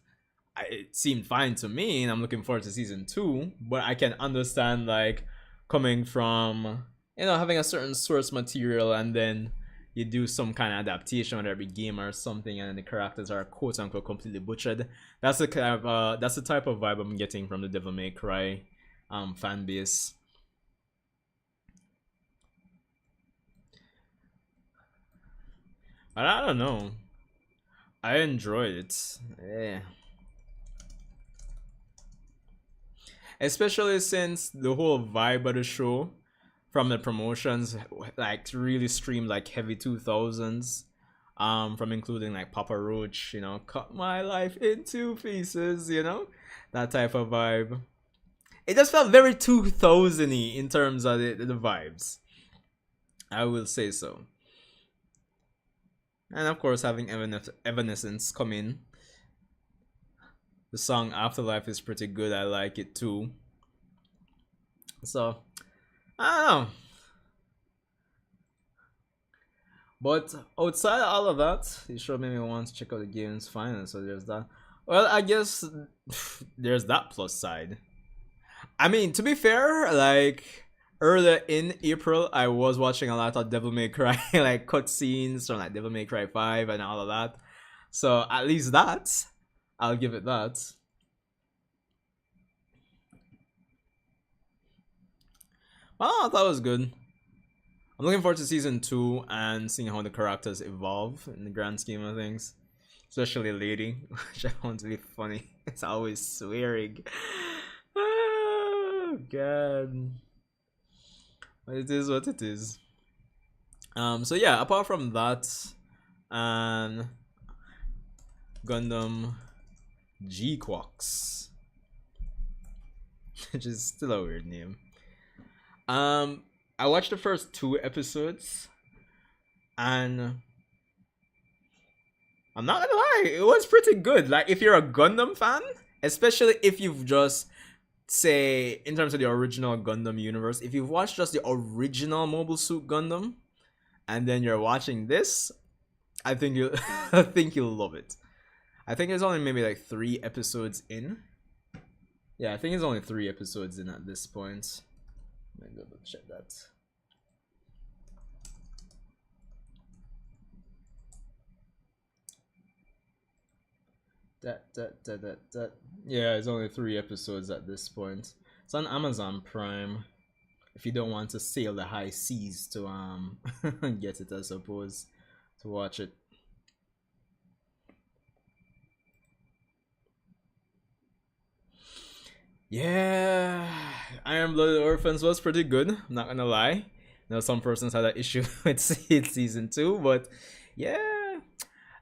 it seemed fine to me, and I'm looking forward to season 2. But I can understand, like, coming from having a certain source material and then you do some kind of adaptation, whether it be game or something, and the characters are quote unquote completely butchered. That's the type of vibe I'm getting from the Devil May Cry fan base. But I don't know. I enjoyed it. Yeah. Especially since the whole vibe of the show from the promotions, like really streamed like heavy 2000s, from including like Papa Roach, you know, cut my life in two pieces, you know, that type of vibe. It just felt very 2000y in terms of the vibes. I will say so. And of course, having Evanescence come in, the song Afterlife is pretty good. I like it too. So, I don't know. But outside of all of that, you sure made me want to check out the game's finance. So there's that. Well, I guess there's that plus side. I mean, to be fair, like earlier in April, I was watching a lot of Devil May Cry, like cutscenes from like Devil May Cry 5 and all of that. So at least that, I'll give it that. Well, I thought it was good. I'm looking forward to season 2 and seeing how the characters evolve in the grand scheme of things. Especially Lady, which I found to be funny. It's always swearing. Oh, God. But it is what it is. So yeah, apart from that, and Gundam G-Quox, which is still a weird name. I watched the first 2 episodes, and I'm not gonna lie, it was pretty good. Like, if you're a Gundam fan, especially if you've just, say, in terms of the original Gundam universe, if you've watched just the original Mobile Suit Gundam, and then you're watching this, I think you, I think you'll love it. I think there's only maybe like 3 episodes in. Yeah, I think it's only 3 episodes in at this point. Let me double check that. That. Yeah, it's only 3 episodes at this point. It's on Amazon Prime. If you don't want to sail the high seas to get it, I suppose, to watch it. Yeah, Iron Blooded Orphans was pretty good. I'm not gonna lie. I know some persons had an issue with season 2, but yeah,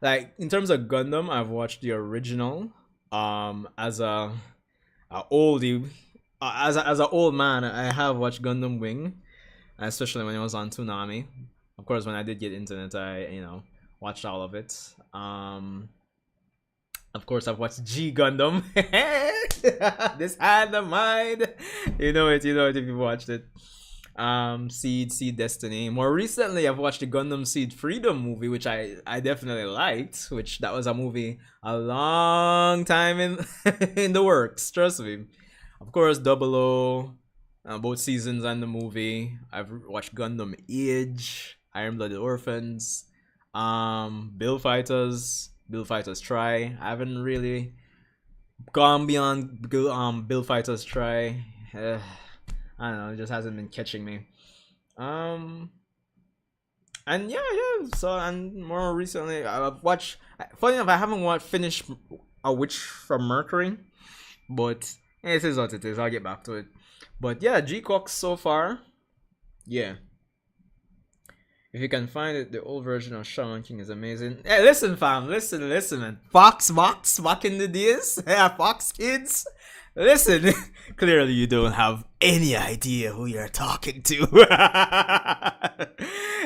like in terms of Gundam, I've watched the original. As a oldie, as an old man, I have watched Gundam Wing, especially when it was on Toonami. Of course, when I did get internet, I watched all of it. Of course, I've watched G Gundam. This hand of mine. You know it if you've watched it. Seed Destiny. More recently, I've watched the Gundam Seed Freedom movie, which I definitely liked. Which that was a movie a long time in in the works. Trust me. Of course, Double O, both seasons and the movie. I've watched Gundam Age, Iron Blooded Orphans, Bill Fighters Try. I haven't really gone beyond Bill Fighters Try. I don't know, it just hasn't been catching me. And yeah. So, and more recently, I've watched. Funny enough, I haven't finished A Witch from Mercury, but it is what it is. I'll get back to it. But yeah, G-Cox so far, yeah. If you can find it, the old version of Shaman King is amazing. Hey, listen, fam, listen, man. Fox back in the days, yeah, Fox kids. Listen, clearly you don't have any idea who you're talking to.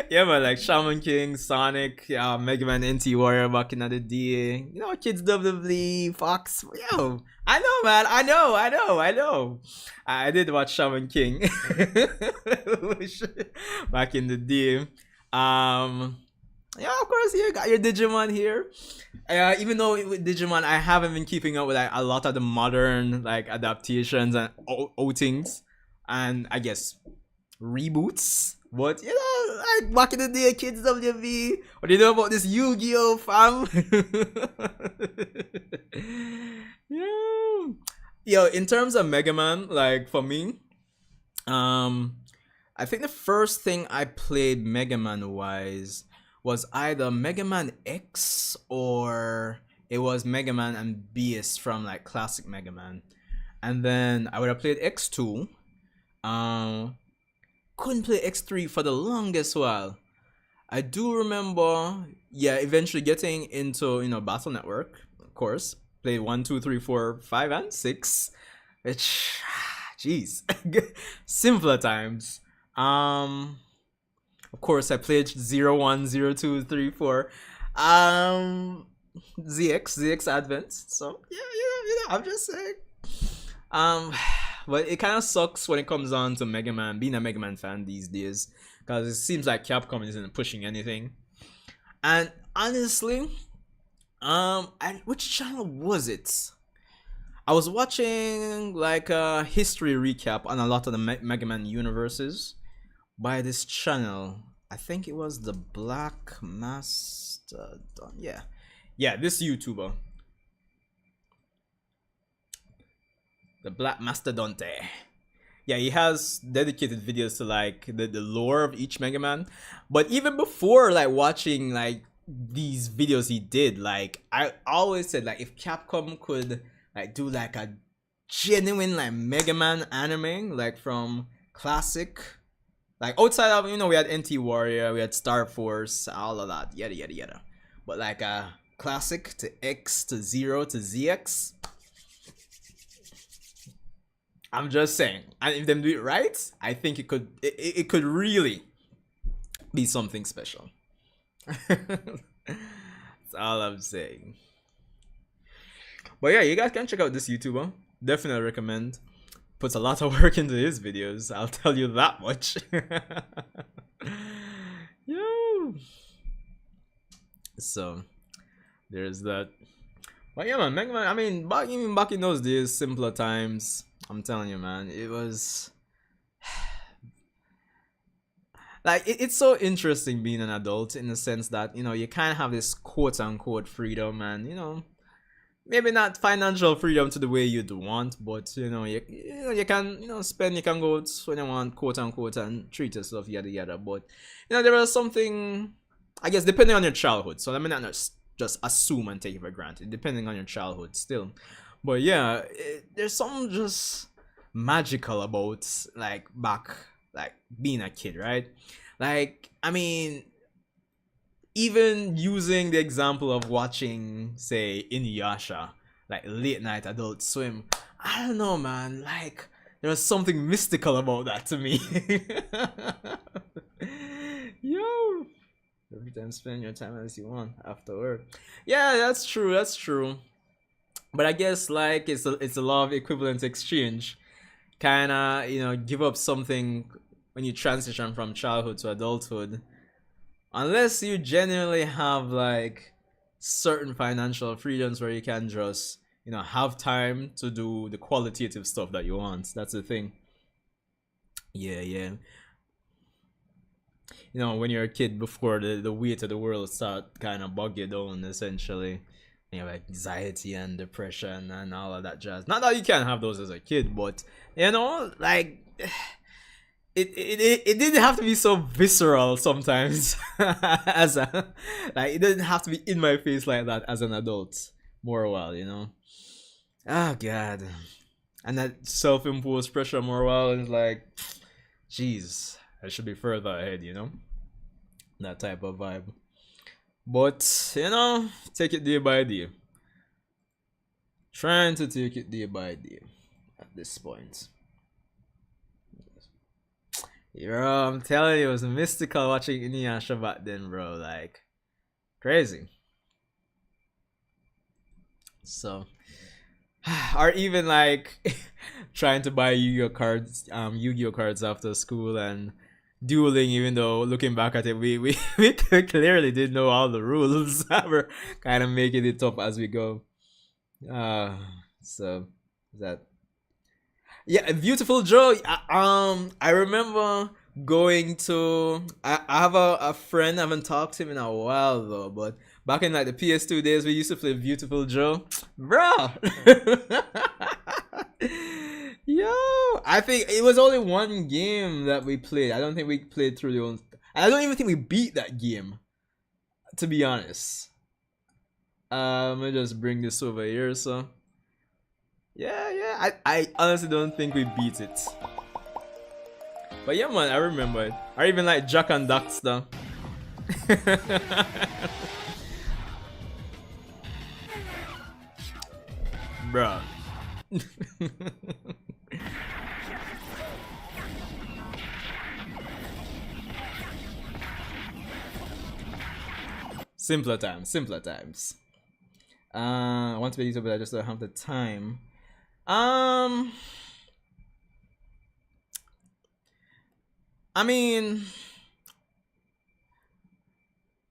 Yeah, but like Shaman King, Sonic, Mega Man NT Warrior back in the day. Kids WWE, Fox. Yo, I know, man. I know. I did watch Shaman King back in the day. Yeah, of course, you got your Digimon here. Even though with Digimon, I haven't been keeping up with like a lot of the modern like adaptations and outings, and I guess reboots. But like back in the day, Kids WV. What do you know about this Yu-Gi-Oh, fam? Yeah. Yo, in terms of Mega Man, like for me, I think the first thing I played Mega Man wise was either Mega Man X or it was Mega Man and Beast from like classic Mega Man. And then I would have played X2. couldn't play X3 for the longest while. I do remember, yeah, eventually getting into, you know, Battle Network, of course. Played 1, 2, 3, 4, 5, and 6. Which, jeez, simpler times. Of course, I played 0, 1, 0, 2, 3, 4. ZX Advent. So yeah, I'm just saying. But it kind of sucks when it comes on to Mega Man. Being a Mega Man fan these days, because it seems like Capcom isn't pushing anything. And honestly, and which channel was it? I was watching like a history recap on a lot of the Mega Man universes by this channel. I think it was the Black Master. Yeah, this YouTuber, the Black Mastodonte. Yeah, he has dedicated videos to like the lore of each Mega Man. But even before like watching like these videos he did, like I always said like if Capcom could like do like a genuine like Mega Man anime, like from classic, like outside of, you know, we had NT Warrior, we had Star Force, all of that, yada yada yada. But like a classic to X to 0 to ZX, I'm just saying, and if them do it right, I think it could really be something special. That's all I'm saying. But yeah, you guys can check out this YouTuber. Definitely recommend. Puts a lot of work into his videos, I'll tell you that much. Yo. So there's that. But yeah, man, Mega Man, I mean, even back in those days, simpler times, I'm telling you, man, it was like it's so interesting being an adult in the sense that, you know, you kind of have this quote unquote freedom, and, you know, maybe not financial freedom to the way you'd want, but, you know, you can, you know, spend, you can go out when you want, quote unquote, and treat yourself, yada yada. But, you know, there was something, I guess, depending on your childhood. So let me not just assume and take it for granted, depending on your childhood still. But yeah, there's something just magical about like being a kid, right? Like, I mean, even using the example of watching, say, Inuyasha, like late night Adult Swim, I don't know, man, like there was something mystical about that to me. Yo, every time spend your time as you want after work. Yeah, that's true. But I guess like it's a law of equivalent exchange. Kinda, you know, give up something when you transition from childhood to adulthood. Unless you genuinely have like certain financial freedoms where you can just, you know, have time to do the qualitative stuff that you want. That's the thing. Yeah. You know, when you're a kid, before the weight of the world start kind of bog you down, essentially. You know, like anxiety and depression and all of that jazz. Not that you can't have those as a kid, but, you know, like it didn't have to be so visceral sometimes. As a, like, it didn't have to be in my face like that as an adult. More a while, you know. Oh god. And that self-imposed pressure more a while is like, jeez, I should be further ahead, you know. That type of vibe. But, you know, take it day by day. Trying to take it day by day at this point. Bro, I'm telling you, it was mystical watching Inuyasha back then, bro. Like, crazy. So, or even like trying to buy Yu-Gi-Oh cards after school and dueling, even though looking back at it, we clearly didn't know all the rules. We're kind of making it up as we go. So that, yeah, Beautiful Joe. I remember going to. I have a friend. I haven't talked to him in a while though, but back in like the PS2 days, we used to play Beautiful Joe, bro. Yo, I think it was only one game that we played. I don't think we played through the whole. I don't even think we beat that game, to be honest. Let me just bring this over here. So, yeah. I honestly don't think we beat it. But yeah, man, I remember it. Or even like Jack and Daxter. Bruh. Simpler times, simpler times. I want to be YouTube, but I just don't have the time. I mean,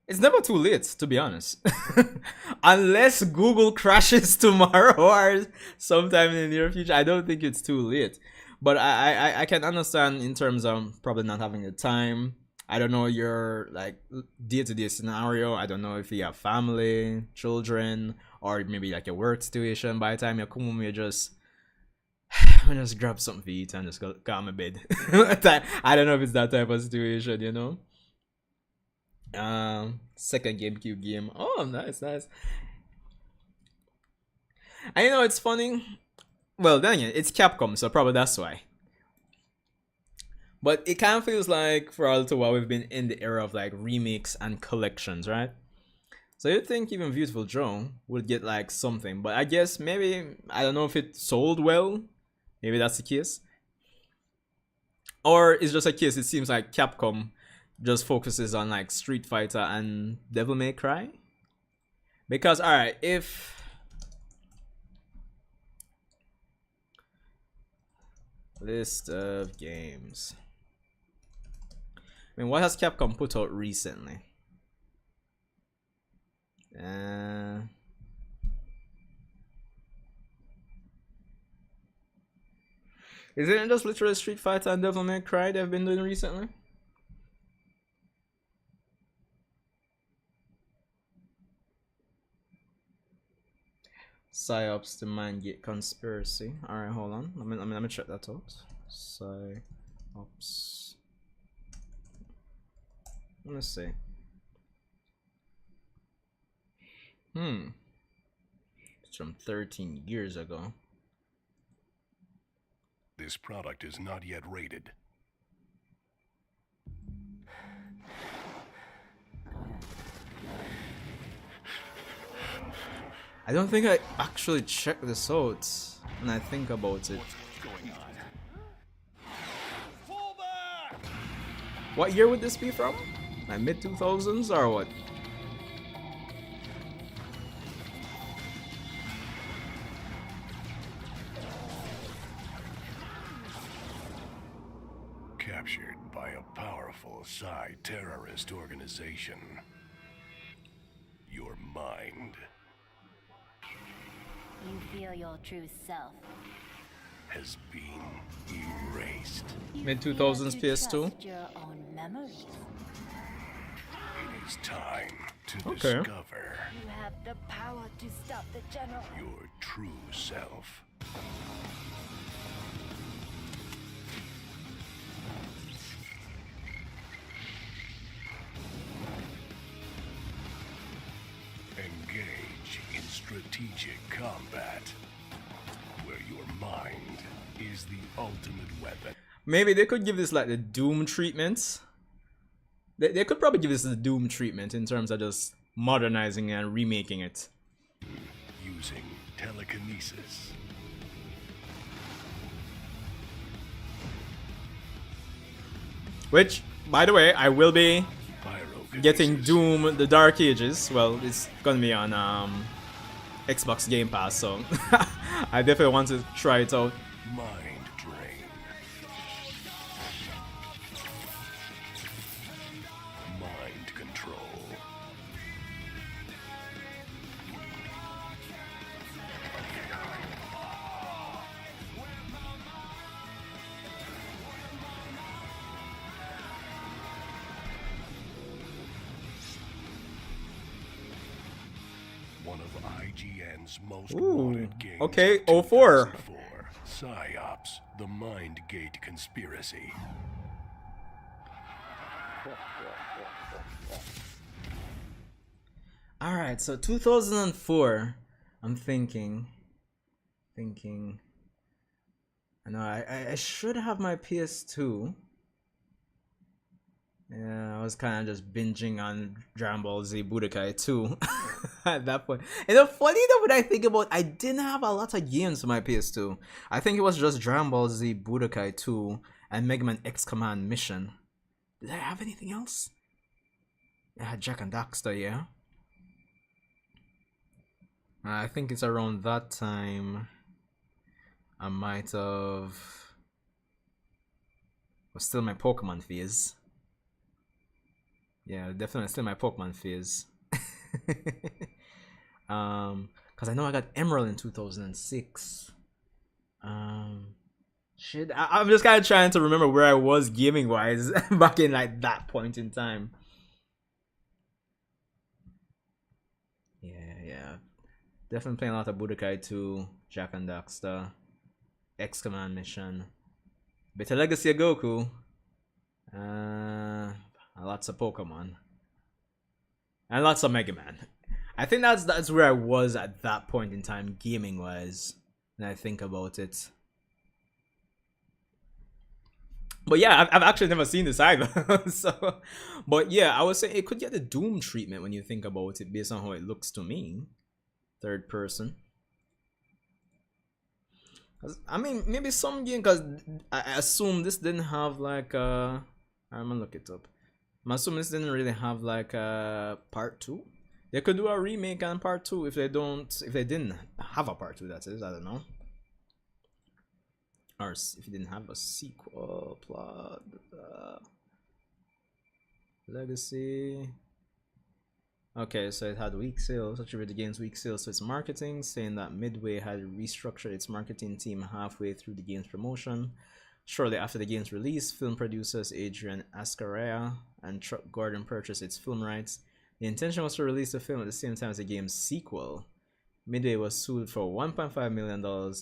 it's never too late, to be honest. Unless Google crashes tomorrow or sometime in the near future, I don't think it's too late. But I can understand in terms of probably not having the time. I don't know your like day-to-day scenario. I don't know if you have family, children, or maybe like a work situation. By the time you come home, you just grab something to eat and just go on my bed. I don't know if it's that type of situation, you know. Second GameCube game. Oh, nice, nice. And you know it's funny. Well, then again, it's Capcom, so probably that's why. But it kind of feels like for a little while we've been in the era of like remakes and collections, right? So you'd think even Beautiful Joe would get like something, but I guess maybe, I don't know if it sold well. Maybe that's the case. Or it's just a case, it seems like Capcom just focuses on like Street Fighter and Devil May Cry. Because, alright, if... List of games. I mean, what has Capcom put out recently? Isn't it just literally Street Fighter and Devil May Cry they've been doing recently? Psyops, the Mind Gate Conspiracy. Alright, hold on. Let me check that out. Psyops. Let's see. It's from 13 years ago. This product is not yet rated. I don't think I actually checked this out when I think about it. What year would this be from? Like mid 2000s or what? Captured by a powerful terrorist organization. Your mind. You feel your true self. Has been erased. Mid 2000s PS2. Your own memories. It is time to Okay. discover You have the power to stop the general. your true self. Engage in strategic combat, where your mind is the ultimate weapon. Maybe they could give this like the Doom treatment. They could probably give this the Doom treatment in terms of just modernizing and remaking it. Using telekinesis. Which, by the way, I will be Pyrokinesis. getting Doom the Dark Ages. Well, it's gonna be on Xbox Game Pass, so I definitely want to try it out. Mind drain. Mind control. One of IGN's most wanted games. okay, of 04. 2004. Psyops, the Mind Gate Conspiracy. Alright, so 2004. I'm thinking. I know I should have my PS2. Yeah, I was kind of just binging on Dragon Ball Z Budokai too at that point. And the funny though, when I think about, I didn't have a lot of games for my PS2. I think it was just Dragon Ball Z Budokai 2 and Mega Man X Command Mission. Did I have anything else? I had Jack and Daxter, yeah. I think it's around that time I might have was still my Pokemon phase. Yeah, definitely still my Pokemon phase. Cause I know I got Emerald in 2006. Shit, I'm just kind of trying to remember where I was gaming wise back in like that point in time. Yeah. Definitely playing a lot of Budokai 2, Jack and Daxter, X Command Mission, Beta Legacy of Goku, lots of Pokemon, and lots of Mega Man. I think that's where I was at that point in time, gaming wise. When I think about it. But yeah, I've actually never seen this either. So, but yeah, I would say it could get the Doom treatment when you think about it, based on how it looks to me. Third person. I mean, maybe some game, because I assume this didn't have like I'm gonna look it up. I'm assuming this didn't really have like part 2. They could do a remake and part 2 if they didn't have a part 2, that is, I don't know. Or if you didn't have a sequel plot. Legacy. Okay, so it had weak sales, attributed the game's weak sales to its marketing, saying that Midway had restructured its marketing team halfway through the game's promotion. Shortly after the game's release, film producers Adrian Ascaraya and Chuck Gordon purchased its film rights. The intention was to release the film at the same time as the game's sequel. Midway was sued for $1.5 million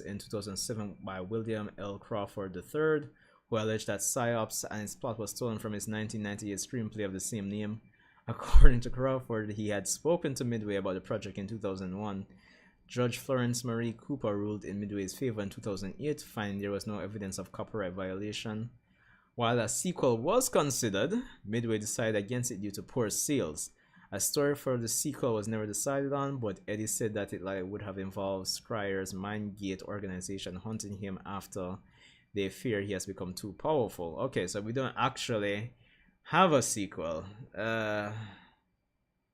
in 2007 by William L. Crawford III, who alleged that PsyOps and its plot was stolen from his 1998 screenplay of the same name. According to Crawford, he had spoken to Midway about the project in 2001. Judge Florence Marie Cooper ruled in Midway's favor in 2008, finding there was no evidence of copyright violation. While a sequel was considered, Midway decided against it due to poor sales. A story for the sequel was never decided on, but Eddie said that it would have involved Scryer's Mindgate organization hunting him after they fear he has become too powerful. Okay, so we don't actually have a sequel.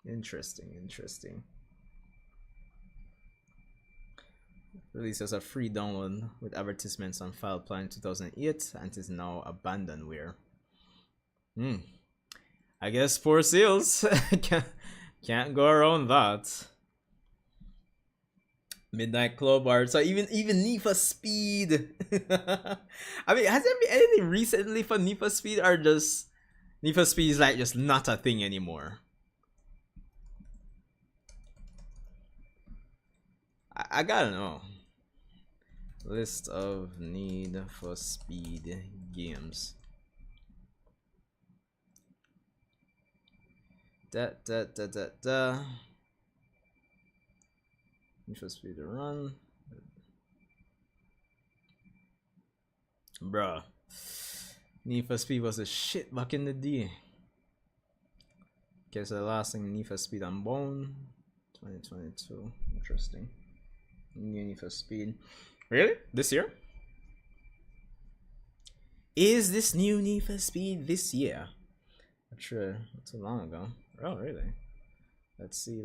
Interesting. Released as a free download with advertisements on file plan in 2008 and is now abandonware. I guess poor sales. Can't go around that. Midnight Club Art. So even Need for Speed. I mean, has there been anything recently for Need for Speed, or just Need for Speed is like just not a thing anymore? I gotta know. List of Need for Speed games. Need for Speed to run. Bruh. Need for Speed was a shit back in the day. Okay, so the last thing, Need for Speed Unbound 2022. Interesting. New Need for Speed. Really? This year? Is this new Need for Speed this year? Not sure. Not too long ago. Oh, really? Let's see.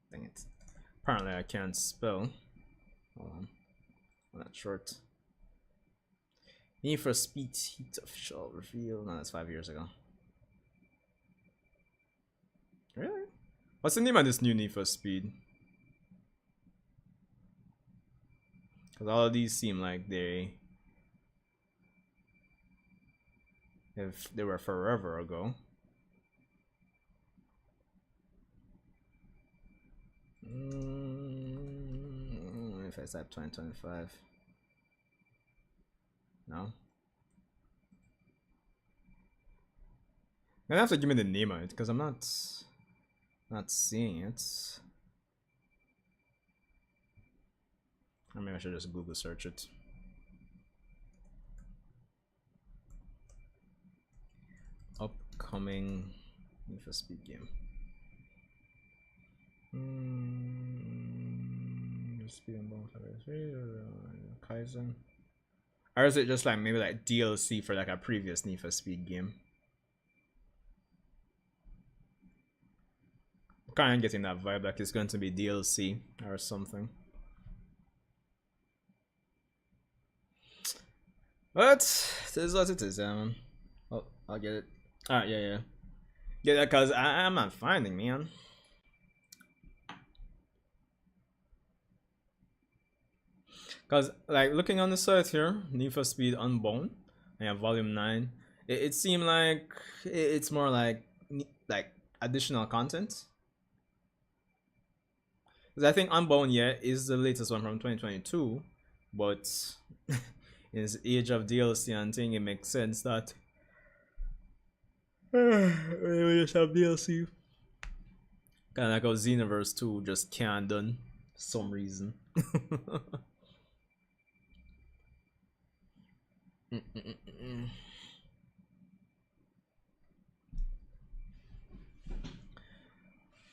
Dang it. Apparently I can't spell. Hold on. I'm not short. Need for Speed Heat official reveal. No, that's 5 years ago. Really? What's the name of this new Need for Speed? Because all of these seem like they were forever ago. If I type 2025. No. You're gonna have to give me the name of it because I'm not seeing it. Maybe I should just Google search it. Upcoming Need for Speed game. Speed and Kaizen. Or is it just like maybe like DLC for like a previous Need for Speed game? I'm kind of getting that vibe like it's going to be DLC or something. But it is what it is, man. Oh, I'll get it. Alright, yeah. Get that because I'm not finding, man. Because, like, looking on the site here, Need for Speed Unbound, I have Volume 9. It seemed like it's more like additional content. Because I think Unbound, yeah, is the latest one from 2022, but in this age of DLC and thing, it makes sense that we just have DLC. Kind of like how Xenoverse 2 just can't done for some reason.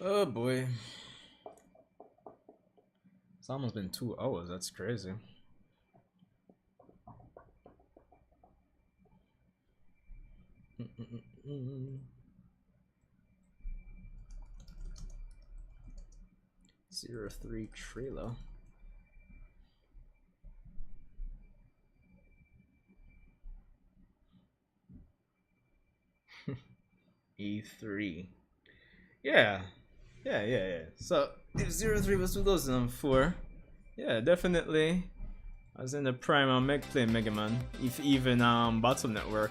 Oh boy. It's almost been 2 hours, that's crazy. Zero 03 trailer. E3. Yeah. So if 03 was 2004, yeah, definitely. I was in the prime of playing Mega Man, if even Battle Network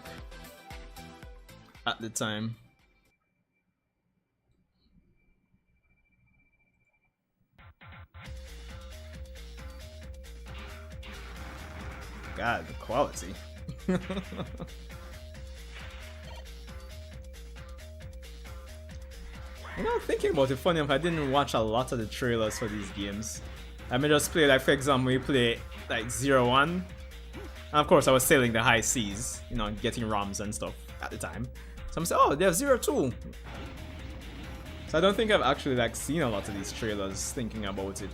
at the time. God, the quality. You know, thinking about it, funny enough, I didn't watch a lot of the trailers for these games. I may just play, like, for example, we play like 01. And of course, I was sailing the high seas, you know, getting ROMs and stuff at the time. So I'm saying, oh, they have 02. So I don't think I've actually like seen a lot of these trailers thinking about it.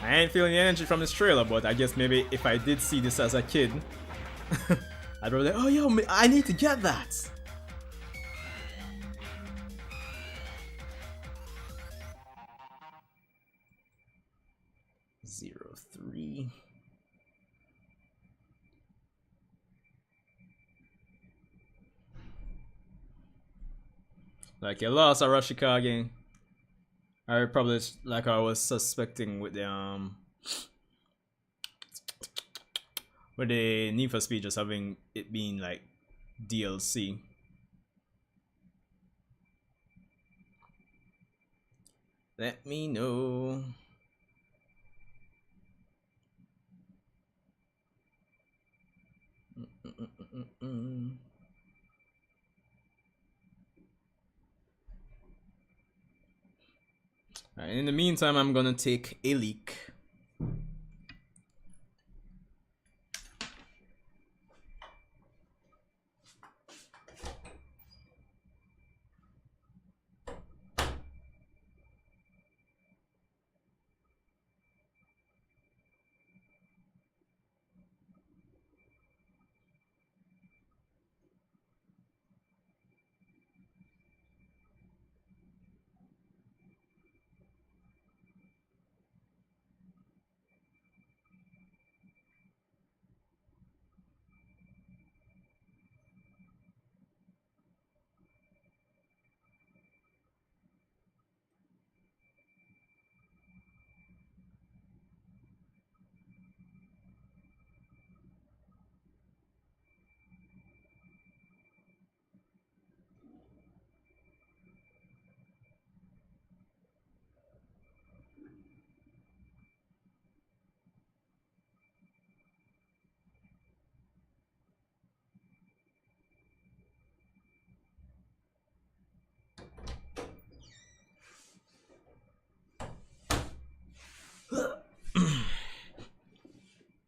I ain't feeling the energy from this trailer, but I guess maybe if I did see this as a kid, I'd be like, oh yo, I need to get that. Zero 03. Like you lost Arashikage. I probably like I was suspecting with the Need for Speed just having it being like DLC. Let me know. Alright, in the meantime, I'm gonna take a leak.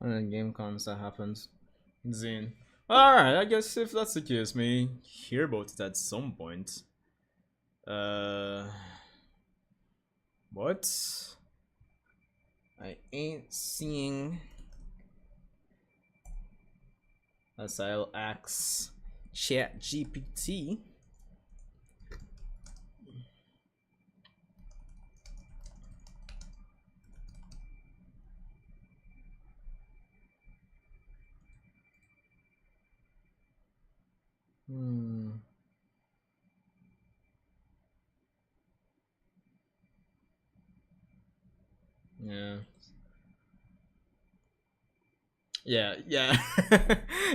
when the game comes, that happens. Zane. Alright, I guess if that's the case, may hear about it at some point. What? I ain't seeing. As I'll ask Chat GPT. Yeah. Yeah, yeah.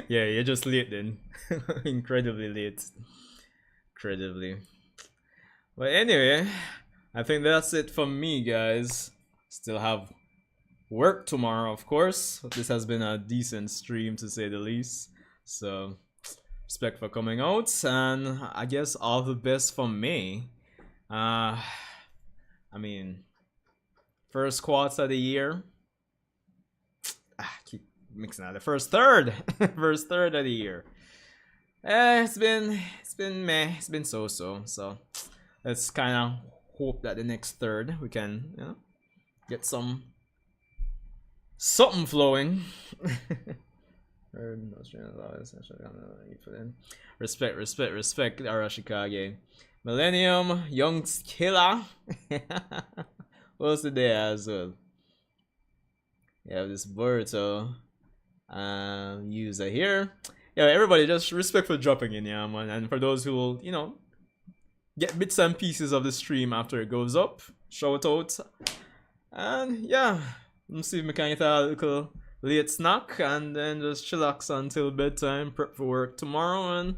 Yeah, you're just late then. Incredibly late. Incredibly. But anyway, I think that's it from me, guys. Still have work tomorrow, of course. This has been a decent stream to say the least. So, respect for coming out, and I guess all the best from me. I mean, first quarter of the year. Keep mixing out the first third, first third of the year. It's been meh. It's been so. So let's kind of hope that the next third we can, you know, get something flowing. Respect, Arashikage. Millennium, Young Killer. What's the day as well? You have this Boruto user here. Yeah, everybody just respect for dropping in, yeah, man. And for those who will, you know, get bits and pieces of the stream after it goes up, shout out. And yeah, let's see if we can get a little late snack and then just chillax until bedtime, prep for work tomorrow, and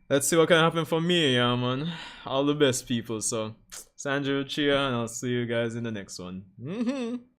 let's see what can happen for me, yeah, man. All the best, people. So, Sanju, Uchiha, and I'll see you guys in the next one.